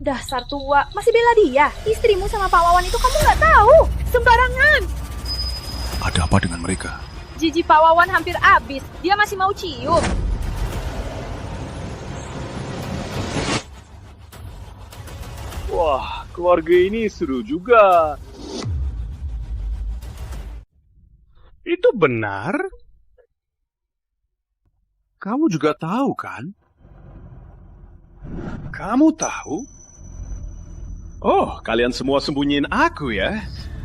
Dasar tua, masih bela dia. Istrimu sama Pak Wawan itu kamu nggak tahu. Sembarangan. Ada apa dengan mereka? Jiji Pak Wawan hampir habis. Dia masih mau cium. Wah, keluarga ini seru juga. Itu benar? Kamu juga tahu kan? Kamu tahu? Oh, kalian semua sembunyiin aku ya?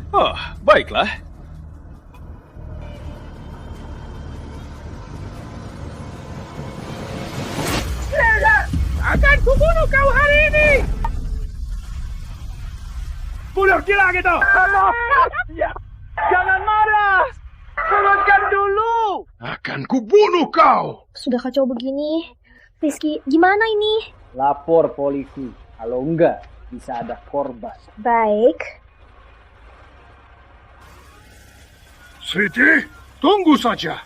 Oh, baiklah. Akan kubunuh kau hari ini! Bunuh gila gitu! Ya. Jangan marah! Turunkan dulu! Akan kubunuh kau. Sudah kacau begini. Rizky, gimana ini? Lapor polisi. Kalau enggak, bisa ada korban. Baik. Siti, tunggu saja.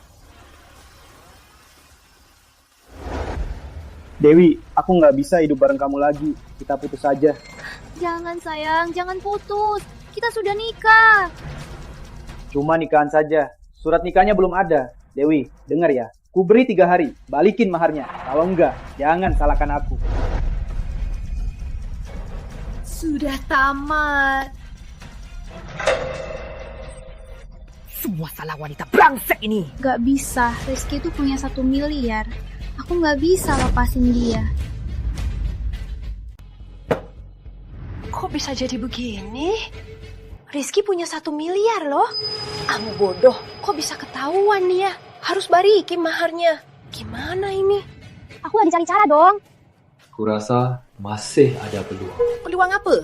Dewi, aku nggak bisa hidup bareng kamu lagi. Kita putus saja. Jangan sayang, jangan putus. Kita sudah nikah. Cuma nikahan saja. Surat nikahnya belum ada. Dewi, dengar ya. Ku beri 3 hari. Balikin maharnya. Kalau enggak, jangan salahkan aku. Sudah tamat. Semua salah wanita brengsek ini. Gak bisa, Rizky itu punya 1 miliar. Aku gak bisa lepasin dia. Kok bisa jadi begini? Rizky punya 1 miliar loh. Kamu bodoh, kok bisa ketahuan dia? Harus balikin maharnya. Gimana ini? Aku lagi cari cara dong. Kurasa masih ada peluang. Peluang apa?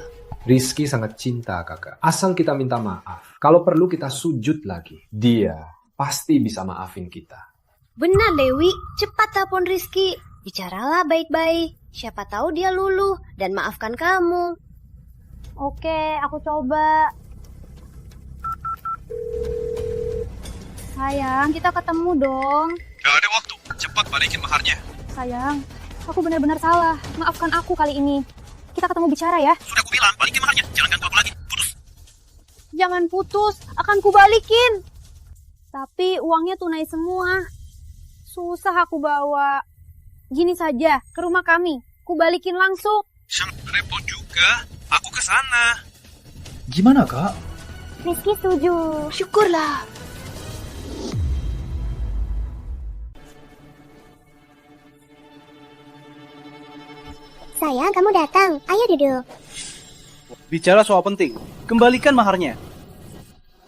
Rizky sangat cinta kakak. Asal kita minta maaf. Kalau perlu kita sujud lagi. Dia pasti bisa maafin kita. Benar Dewi, cepat telepon Rizky. Bicaralah baik-baik. Siapa tahu dia luluh dan maafkan kamu. Oke, aku coba. Sayang, kita ketemu dong. Gak ada waktu, cepat balikin maharnya. Sayang, aku benar-benar salah. Maafkan aku kali ini. Kita ketemu bicara ya. Sudah aku bilang, balikin maharnya. Jangan ganggu aku lagi, putus. Jangan putus, akan kubalikin. Tapi uangnya tunai semua. Susah aku bawa. Gini saja, ke rumah kami. Kubalikin langsung. Sangat repot juga. Aku ke sana. Gimana, Kak? Rizky setuju. Syukurlah. Sayang, kamu datang. Ayo duduk. Bicara soal penting. Kembalikan maharnya.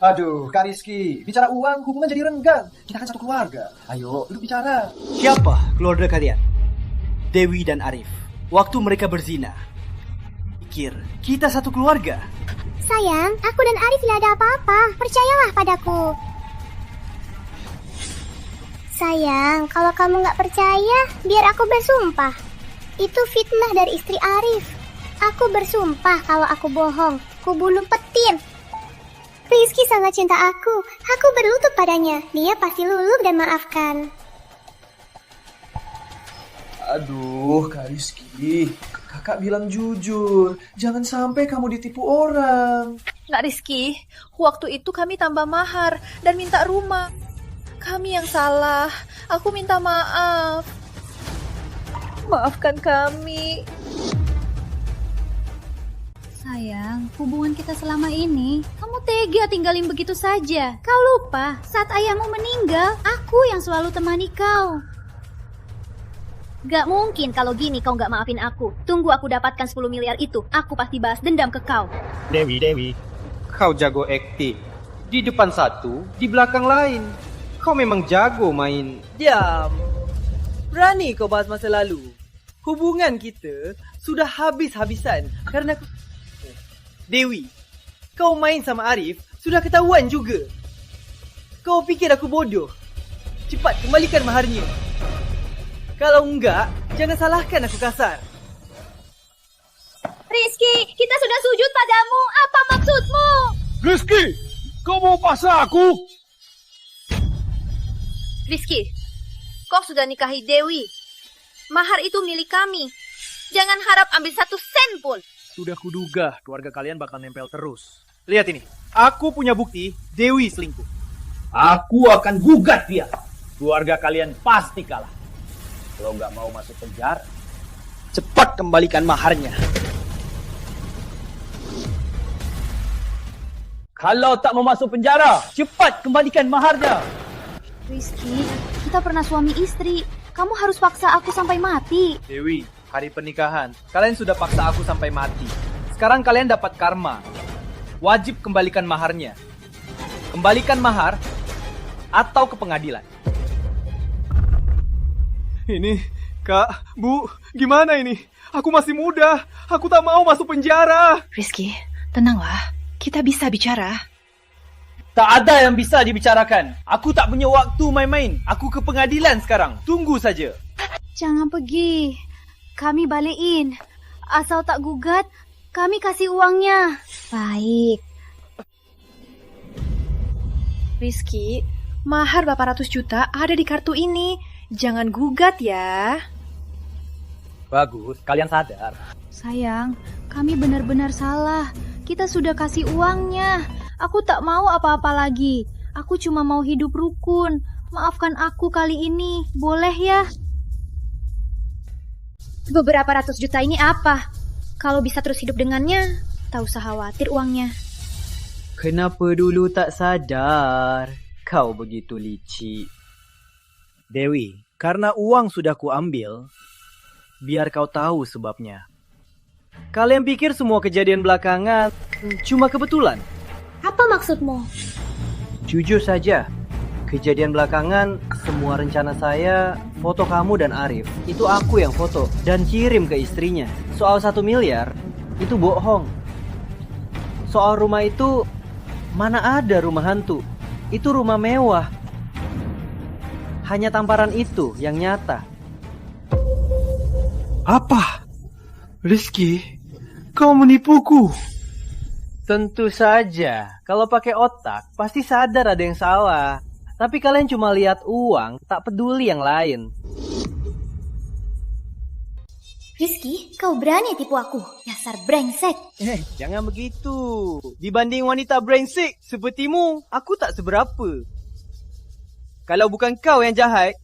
Aduh, Kak Rizky, bicara uang hubungan jadi renggang. Kita kan satu keluarga. Ayo, duduk bicara. Siapa keluarga kalian? Dewi dan Arif. Waktu mereka berzina. Pikir, kita satu keluarga. Sayang, aku dan Arif tidak ada apa-apa. Percayalah padaku. Sayang, kalau kamu nggak percaya, biar aku bersumpah. Itu fitnah dari istri Arif. Aku bersumpah kalau aku bohong, ku bunuh petir. Rizky sangat cinta aku. Aku berlutut padanya. Dia pasti luluh dan maafkan. Aduh, Kak Rizky. Kakak bilang jujur. Jangan sampai kamu ditipu orang. Nggak Rizky, waktu itu kami tambah mahar dan minta rumah. Kami yang salah. Aku minta maaf. Maafkan kami. Sayang, hubungan kita selama ini, kamu tega tinggalin begitu saja. Kau lupa, saat ayahmu meninggal, aku yang selalu temani kau. Gak mungkin kalau gini kau gak maafin aku. Tunggu aku dapatkan 10 miliar itu, aku pasti balas dendam ke kau. Dewi, kau jago acting. Di depan satu, di belakang lain. Kau memang jago main. Diam. Berani kau bahas masa lalu. Hubungan kita sudah habis-habisan karena... Dewi, kau main sama Arif sudah ketahuan juga. Kau pikir aku bodoh? Cepat kembalikan maharnya. Kalau enggak, jangan salahkan aku kasar. Rizky, kita sudah sujud padamu. Apa maksudmu? Rizky, kau mau paksa aku? Rizky, kau sudah nikahi Dewi. Mahar itu milik kami. Jangan harap ambil 1 sen pun. Sudah kuduga keluarga kalian bakal nempel terus. Lihat ini, aku punya bukti Dewi selingkuh. Aku akan gugat dia. Keluarga kalian pasti kalah. Kalau nggak mau masuk penjara, cepat kembalikan maharnya. Kalau tak mau masuk penjara, cepat kembalikan maharnya. Rizky, kita pernah suami istri. Kamu harus paksa aku sampai mati. Dewi, hari pernikahan, kalian sudah paksa aku sampai mati. Sekarang kalian dapat karma. Wajib kembalikan maharnya. Kembalikan mahar atau ke pengadilan. Ini, Kak, Bu, gimana ini? Aku masih muda. Aku tak mau masuk penjara. Rizky, tenanglah. Kita bisa bicara. Tak ada yang bisa dibicarakan. Aku tak punya waktu main-main. Aku ke pengadilan sekarang. Tunggu saja. Jangan pergi. Kami balikin. Asal tak gugat, kami kasih uangnya. Baik. Rizky, mahar berapa ratus juta ada di kartu ini. Jangan gugat ya. Bagus, kalian sadar. Sayang, kami benar-benar salah. Kita sudah kasih uangnya. Aku tak mau apa-apa lagi. Aku cuma mau hidup rukun. Maafkan aku kali ini, boleh ya? Beberapa ratus juta ini apa? Kalau bisa terus hidup dengannya, tak usah khawatir uangnya. Kenapa dulu tak sadar? Kau begitu licik. Dewi, karena uang sudah kuambil, biar kau tahu sebabnya. Kalian pikir semua kejadian belakangan cuma kebetulan? Apa maksudmu? Jujur saja, kejadian belakangan semua rencana saya, foto kamu dan Arif, itu aku yang foto dan kirim ke istrinya. Soal 1 miliar, itu bohong. Soal rumah itu, mana ada rumah hantu? Itu rumah mewah. Hanya tamparan itu yang nyata. Apa? Rizky, kau menipuku. Tentu saja, kalau pakai otak, pasti sadar ada yang salah. Tapi kalian cuma lihat uang, tak peduli yang lain. Rizky, kau berani tipu aku, dasar brengsek. Jangan begitu. Dibanding wanita brengsek sepertimu, aku tak seberapa. Kalau bukan kau yang jahat,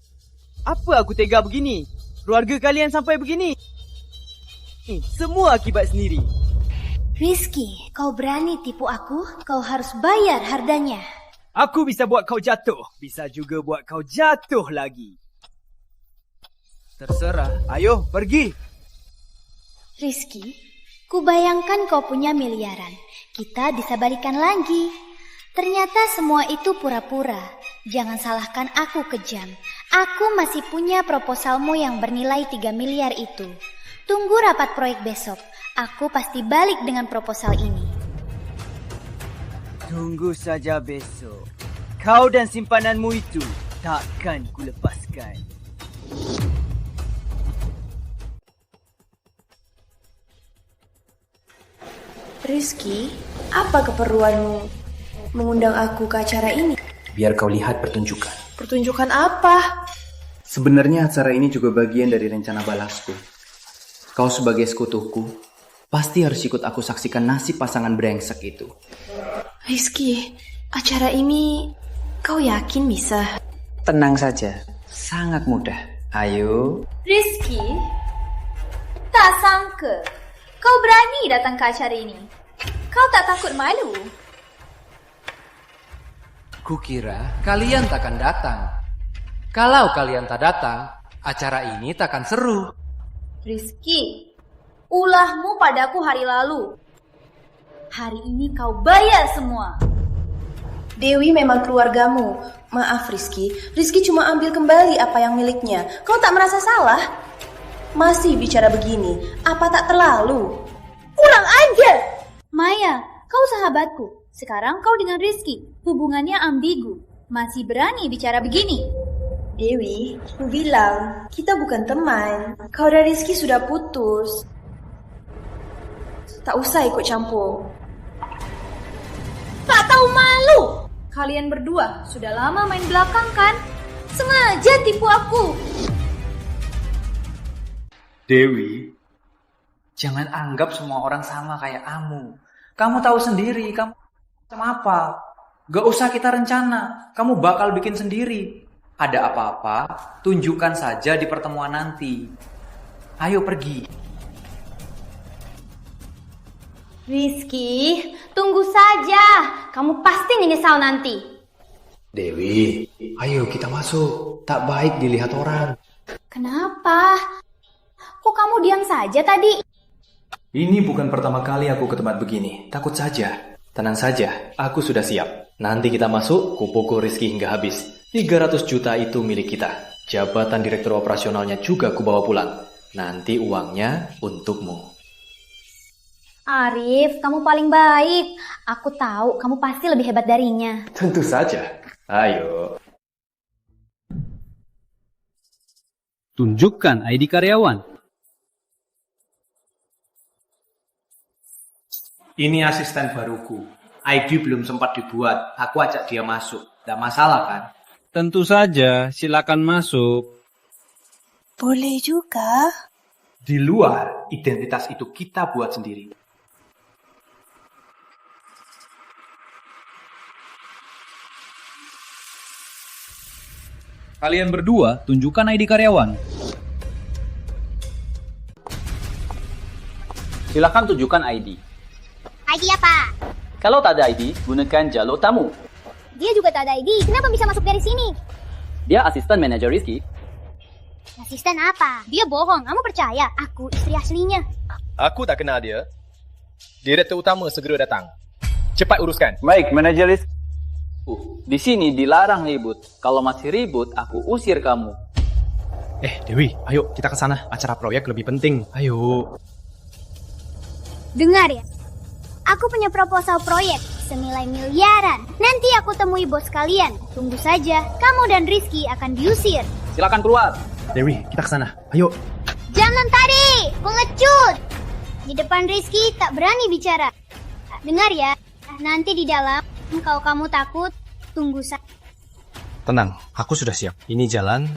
apa aku tega begini? Keluarga kalian sampai begini. Semua akibat sendiri. Rizky, kau berani tipu aku, kau harus bayar harganya. Aku bisa buat kau jatuh. Bisa juga buat kau jatuh lagi. Terserah. Ayo, pergi. Rizky, kubayangkan kau punya miliaran. Kita bisa balikan lagi. Ternyata semua itu pura-pura. Jangan salahkan aku kejam. Aku masih punya proposalmu yang bernilai 3 miliar itu. Tunggu rapat proyek besok. Aku pasti balik dengan proposal ini. Tunggu saja besok. Kau dan simpananmu itu takkan kulepaskan. Rizky, apa keperluanmu mengundang aku ke acara ini? Biar kau lihat pertunjukan. Pertunjukan apa? Sebenarnya acara ini juga bagian dari rencana balasku. Kau sebagai sekutuku, pasti harus ikut aku saksikan nasib pasangan brengsek itu. Rizky, acara ini kau yakin bisa? Tenang saja, sangat mudah. Ayo. Rizky, tak sangka kau berani datang ke acara ini. Kau tak takut malu? Kukira kalian takkan datang. Kalau kalian tak datang, acara ini takkan seru. Rizky, ulahmu padaku hari lalu. Hari ini kau bayar semua. Dewi memang keluargamu. Maaf Rizky, Rizky cuma ambil kembali apa yang miliknya. Kau tak merasa salah? Masih bicara begini, apa tak terlalu? Kurang ajar! Maya, kau sahabatku. Sekarang kau dengan Rizky, hubungannya ambigu. Masih berani bicara begini? Dewi, ku bilang, kita bukan teman. Kau dan Rizky sudah putus. Tak usah ikut campur. Tak tahu malu! Kalian berdua sudah lama main belakang kan? Sengaja tipu aku. Dewi, jangan anggap semua orang sama kayak kamu. Kamu tahu sendiri, kamu sama apa. Gak usah kita rencana, kamu bakal bikin sendiri. Ada apa-apa, tunjukkan saja di pertemuan nanti. Ayo pergi. Rizky, tunggu saja. Kamu pasti menyesal nanti. Dewi, ayo kita masuk. Tak baik dilihat orang. Kenapa? Kok kamu diam saja tadi? Ini bukan pertama kali aku ke tempat begini. Takut saja. Tenang saja, aku sudah siap. Nanti kita masuk, kupukul Rizky hingga habis. 300 juta itu milik kita. Jabatan direktur operasionalnya juga kubawa pulang. Nanti uangnya untukmu. Arif, kamu paling baik. Aku tahu kamu pasti lebih hebat darinya. Tentu saja. Ayo. Tunjukkan ID karyawan. Ini asisten baruku. ID belum sempat dibuat. Aku ajak dia masuk. Tidak masalah kan? Tentu saja, silakan masuk. Boleh juga. Di luar, identitas itu kita buat sendiri. Kalian berdua tunjukkan ID karyawan. Silakan tunjukkan ID. ID apa? Kalau tak ada ID, gunakan jalur tamu. Dia juga tak ada ID. Kenapa bisa masuk dari sini? Dia asisten manajer Rizky. Asisten apa? Dia bohong. Kamu percaya? Aku istri aslinya. Aku tak kenal dia. Direktur utama segera datang. Cepat uruskan. Baik, manajer Rizky. Di sini dilarang ribut. Kalau masih ribut, aku usir kamu. Dewi, ayo kita ke sana. Acara proyek lebih penting. Ayo. Dengar ya. Aku punya proposal proyek senilai miliaran. Nanti aku temui bos kalian. Tunggu saja, kamu dan Rizky akan diusir. Silakan keluar. Dewi, kita ke sana. Ayo. Jangan tadi, pengecut. Di depan Rizky tak berani bicara. Dengar ya, nanti di dalam kalau kamu takut, tunggu saja. Tenang, aku sudah siap. Ini jalan.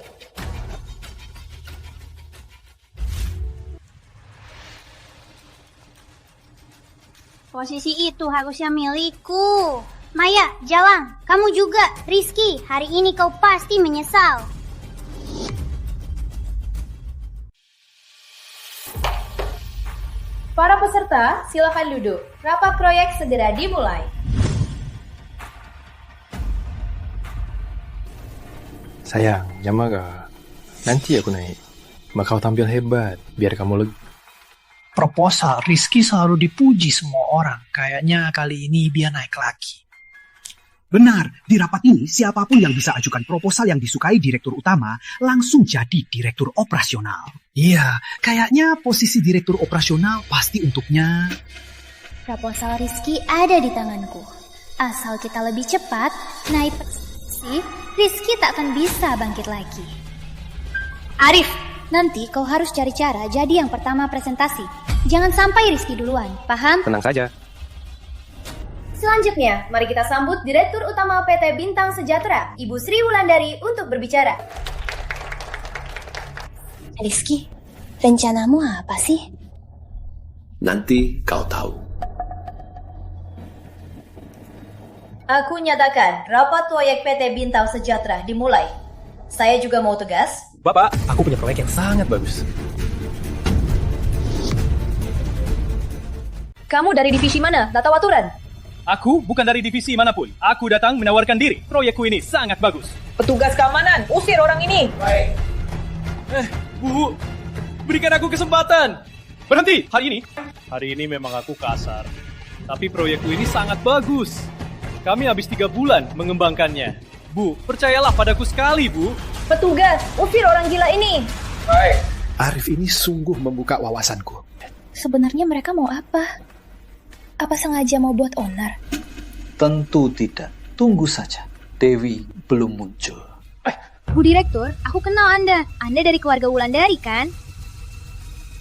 Posisi itu harusnya milikku. Maya, Jalang, kamu juga. Rizky, hari ini kau pasti menyesal. Para peserta, silakan duduk. Rapat proyek segera dimulai. Sayang, Yamaga. Nanti aku naik. Bakal tampil hebat, biar kamu lega. Proposal Rizky selalu dipuji semua orang. Kayaknya kali ini dia naik lagi. Benar, di rapat ini siapapun yang bisa ajukan proposal yang disukai direktur utama langsung jadi direktur operasional. Iya, kayaknya posisi direktur operasional pasti untuknya. Proposal Rizky ada di tanganku. Asal kita lebih cepat naik posisi, Rizky tak akan bisa bangkit lagi. Arif, nanti kau harus cari cara jadi yang pertama presentasi. Jangan sampai Rizky duluan, paham? Tenang saja. Selanjutnya, mari kita sambut Direktur Utama PT Bintang Sejahtera, Ibu Sri Wulandari untuk berbicara. Rizky, rencanamu apa sih? Nanti kau tahu. Aku nyatakan rapat proyek PT Bintang Sejahtera dimulai. Saya juga mau tegas. Bapak, aku punya proyek yang sangat bagus. Kamu dari divisi mana? Tak tahu aturan? Aku bukan dari divisi manapun. Aku datang menawarkan diri. Proyekku ini sangat bagus. Petugas keamanan, usir orang ini. Baik. Bu, berikan aku kesempatan. Berhenti, hari ini memang aku kasar. Tapi proyekku ini sangat bagus. Kami habis 3 bulan mengembangkannya. Bu, percayalah padaku sekali, Bu. Petugas, usir orang gila ini. Baik. Arif ini sungguh membuka wawasanku. Sebenarnya mereka mau apa? Apa sengaja mau buat onar? Tentu tidak. Tunggu saja. Dewi belum muncul. Bu Direktur, aku kenal Anda. Anda dari keluarga Wulandari, kan?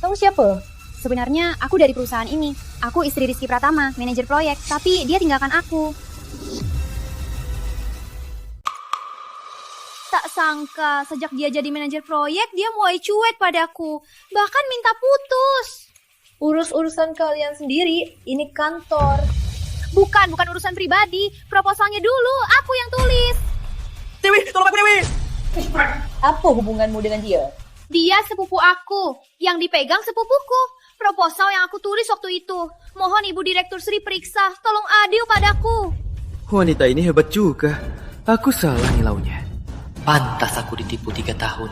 Kamu siapa? Sebenarnya aku dari perusahaan ini. Aku istri Rizky Pratama, manajer proyek. Tapi dia tinggalkan aku. Tak sangka, sejak dia jadi manajer proyek, dia mulai cuek padaku. Bahkan minta putus. Urus-urusan kalian sendiri, ini kantor. Bukan urusan pribadi. Proposalnya dulu, aku yang tulis. Dewi, tolong aku Dewi! Apa hubunganmu dengan dia? Dia sepupu aku, yang dipegang sepupuku. Proposal yang aku tulis waktu itu. Mohon Ibu Direktur Sri periksa, tolong adil padaku. Wanita ini hebat juga. Aku salah nilaunya. Pantas aku ditipu 3 tahun.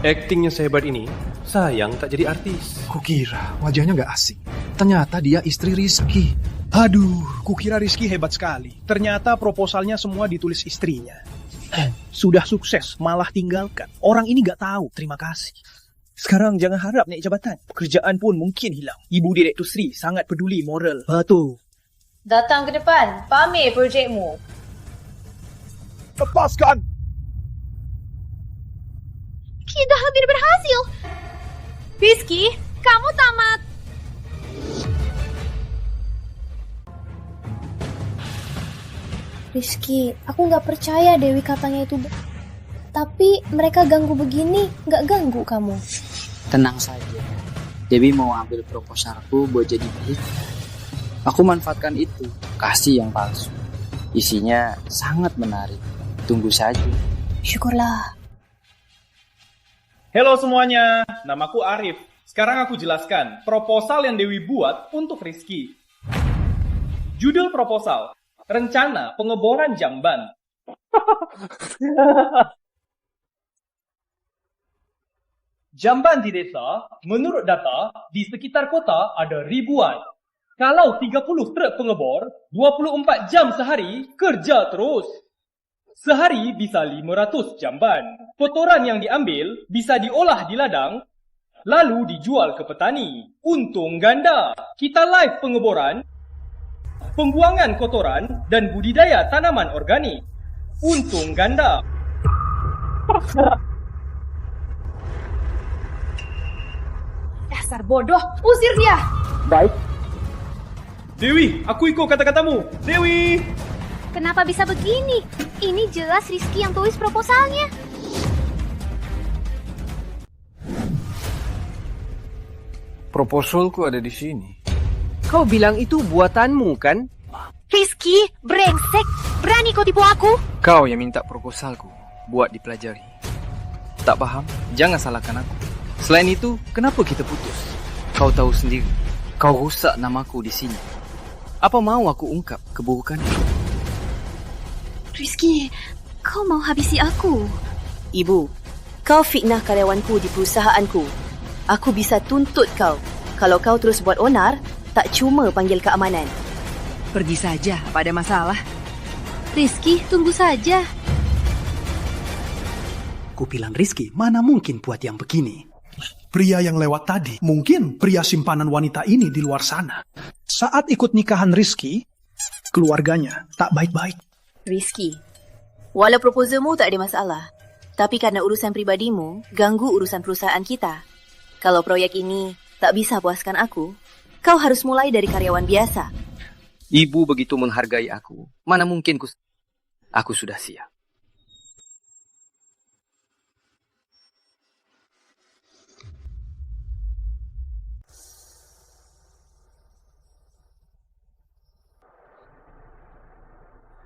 Aktingnya sehebat ini, sayang tak jadi artis. Kukira wajahnya gak asing. Ternyata dia istri Rizky. Aduh, kukira Rizky hebat sekali. Ternyata proposalnya semua ditulis istrinya. Sudah sukses, malah tinggalkan. Orang ini gak tahu, terima kasih. Sekarang jangan harap naik jabatan. Pekerjaan pun mungkin hilang. Ibu Direktur Sri sangat peduli moral. Betul. Datang ke depan, pamer projekmu. Lepaskan! Kita hampir berhasil. Rizky, kamu tamat. Rizky, aku nggak percaya Dewi katanya itu. Tapi mereka ganggu begini, nggak ganggu kamu. Tenang saja. Dewi mau ambil proposalku buat jadi milik. Aku manfaatkan itu, kasih yang palsu. Isinya sangat menarik. Tunggu saja. Syukurlah. Halo semuanya, namaku Arif. Sekarang aku jelaskan proposal yang Dewi buat untuk Rizky. Judul proposal, Rencana Pengeboran Jamban. Jamban di desa, menurut data, di sekitar kota ada ribuan. Kalau 30 truk pengebor, 24 jam sehari, kerja terus. Sehari bisa 500 jamban. Kotoran yang diambil bisa diolah di ladang, lalu dijual ke petani. Untung ganda. Kita live pengeboran, pembuangan kotoran, dan budidaya tanaman organik. Untung ganda. Dasar bodoh, usir dia. Baik. Dewi, aku ikut kata-katamu. Dewi! Kenapa bisa begini? Ini jelas Rizky yang tulis proposalnya. Proposalku ada di sini. Kau bilang itu buatanmu, kan? Rizky, brengsek. Berani kau tipu aku? Kau yang minta proposalku buat dipelajari. Tak paham? Jangan salahkan aku. Selain itu, kenapa kita putus? Kau tahu sendiri. Kau rusak namaku di sini. Apa mau aku ungkap keburukannya? Rizky, kau mau habisi aku? Ibu, kau fitnah karyawanku di perusahaanku. Aku bisa tuntut kau. Kalau kau terus buat onar, tak cuma panggil keamanan. Pergi saja, apa ada masalah? Rizky, tunggu saja. Ku bilang Rizky, mana mungkin buat yang begini? Pria yang lewat tadi, mungkin pria simpanan wanita ini di luar sana. Saat ikut nikahan Rizky, keluarganya tak baik-baik. Rizky, walau proposalmu tak ada masalah, tapi karena urusan pribadimu, ganggu urusan perusahaan kita. Kalau proyek ini tak bisa puaskan aku, kau harus mulai dari karyawan biasa. Ibu begitu menghargai aku. Mana mungkin aku sudah siap.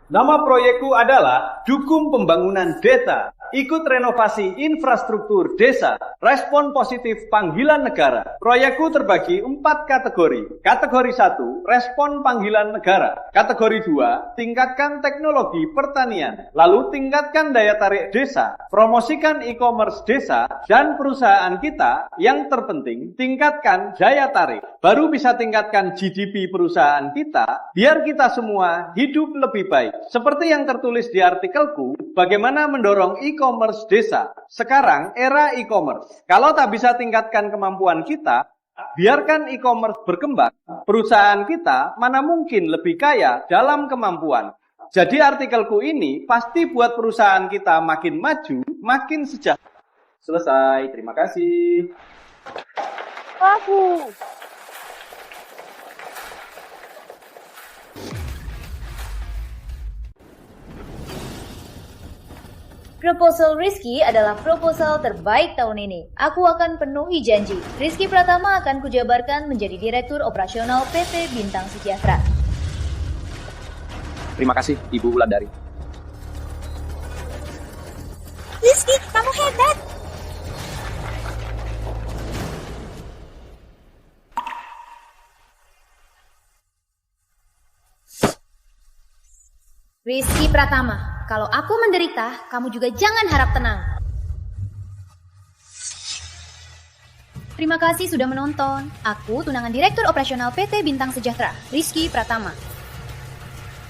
Nama proyekku adalah Dukung Pembangunan Desa. Ikut renovasi infrastruktur desa. Respon positif panggilan negara. Proyekku terbagi 4 kategori. Kategori 1, respon panggilan negara. Kategori 2, tingkatkan teknologi pertanian. Lalu tingkatkan daya tarik desa. Promosikan e-commerce desa. Dan perusahaan kita yang terpenting, tingkatkan daya tarik. Baru bisa tingkatkan GDP perusahaan kita, biar kita semua hidup lebih baik. Seperti yang tertulis di artikelku, bagaimana mendorong e-commerce desa. Sekarang era e-commerce. Kalau tak bisa tingkatkan kemampuan kita, biarkan e-commerce berkembang. Perusahaan kita mana mungkin lebih kaya dalam kemampuan. Jadi artikelku ini pasti buat perusahaan kita makin maju, makin sejahtera. Selesai, terima kasih. Aku. Proposal Rizky adalah proposal terbaik tahun ini. Aku akan penuhi janji. Rizky Pratama akan kujabarkan menjadi Direktur Operasional PT Bintang Sejahtera. Terima kasih, Ibu Wulandari. Rizky, kamu hebat. Rizky Pratama, kalau aku menderita, kamu juga jangan harap tenang. Terima kasih sudah menonton. Aku tunangan Direktur Operasional PT Bintang Sejahtera, Rizky Pratama.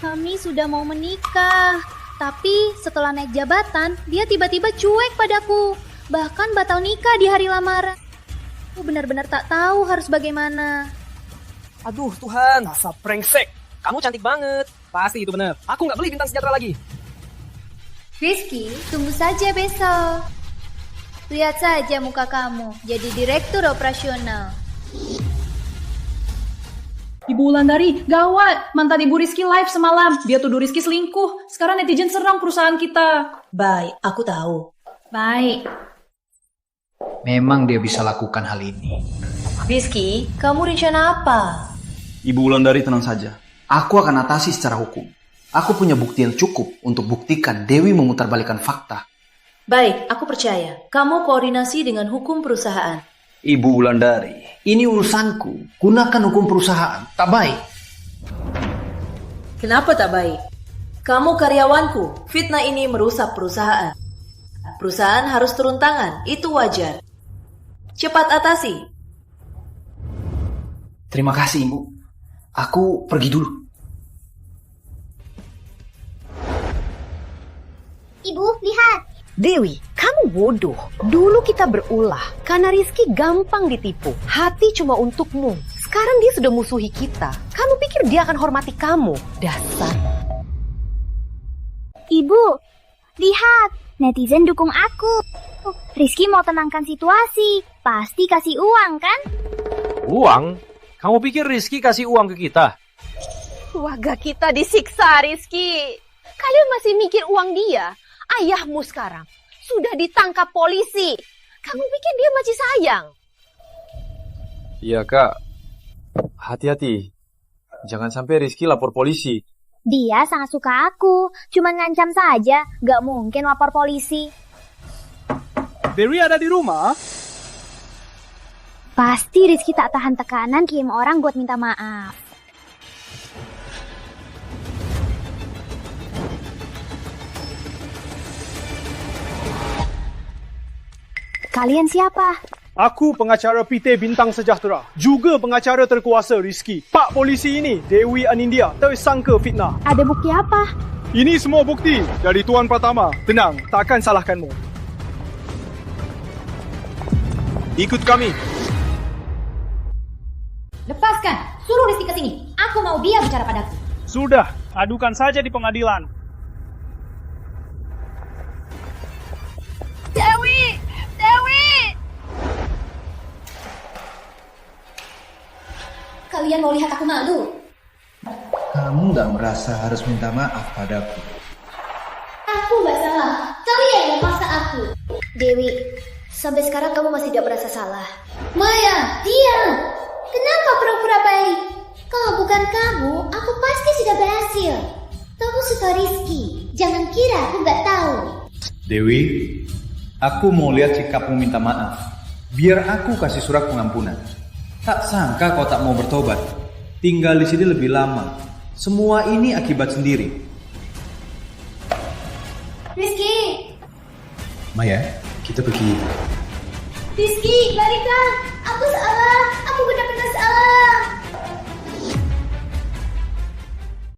Kami sudah mau menikah, tapi setelah naik jabatan, dia tiba-tiba cuek padaku. Bahkan batal nikah di hari lamaran. Aku benar-benar tak tahu harus bagaimana. Aduh Tuhan, dasar brengsek. Kamu cantik banget. Pasti itu benar. Aku nggak beli bintang sejahtera lagi. Rizky, tunggu saja besok. Lihat saja muka kamu jadi direktur operasional. Ibu Wulandari, gawat. Mantan Ibu Rizky live semalam. Dia tuduh Rizky selingkuh. Sekarang netizen serang perusahaan kita. Baik, aku tahu. Baik. Memang dia bisa lakukan hal ini. Rizky, kamu rencana apa? Ibu Wulandari tenang saja. Aku akan atasi secara hukum. Aku punya bukti yang cukup untuk buktikan Dewi memutarbalikkan fakta. Baik, aku percaya. Kamu koordinasi dengan hukum perusahaan. Ibu Wulandari, ini urusanku. Gunakan hukum perusahaan. Tak baik. Kenapa tak baik? Kamu karyawanku. Fitnah ini merusak perusahaan. Perusahaan harus turun tangan. Itu wajar. Cepat atasi. Terima kasih, Ibu. Aku pergi dulu. Ibu, lihat. Dewi, kamu bodoh. Dulu kita berulah karena Rizky gampang ditipu. Hati cuma untukmu. Sekarang dia sudah musuhi kita. Kamu pikir dia akan hormati kamu? Dasar. Ibu, lihat. Netizen dukung aku. Rizky mau tenangkan situasi. Pasti kasih uang, kan? Uang? Kamu pikir Rizky kasih uang ke kita? Warga kita disiksa, Rizky. Kalian masih mikir uang dia? Ayahmu sekarang sudah ditangkap polisi. Kamu pikir dia masih sayang? Iya, Kak. Hati-hati. Jangan sampai Rizky lapor polisi. Dia sangat suka aku. Cuma ngancam saja. Gak mungkin lapor polisi. Dewi ada di rumah? Pasti Rizky tak tahan tekanan kirim orang buat minta maaf. Kalian siapa? Aku pengacara PT Bintang Sejahtera. Juga pengacara terkuasa Rizky. Pak polisi ini, Dewi Anindya, tersangka fitnah. Ada bukti apa? Ini semua bukti dari Tuan Pratama. Tenang, takkan salahkanmu. Ikut kami. Lepaskan. Suruh Rizky ke sini. Aku mau dia bicara padaku. Sudah, adukan saja di pengadilan. Dewi! Dewi! Kalian mau lihat aku malu? Kamu gak merasa harus minta maaf padaku? Aku gak salah. Kalian yang paksa aku. Dewi, sampai sekarang kamu masih tidak merasa salah. Maya, diam! Kenapa pura-pura baik? Kalau bukan kamu, aku pasti sudah berhasil. Kamu suka Rizky. Jangan kira aku gak tahu. Dewi, aku mau lihat sikapmu minta maaf. Biar aku kasih surat pengampunan. Tak sangka kau tak mau bertobat. Tinggal di sini lebih lama. Semua ini akibat sendiri. Rizky! Maya, kita pergi. Rizky, baliklah!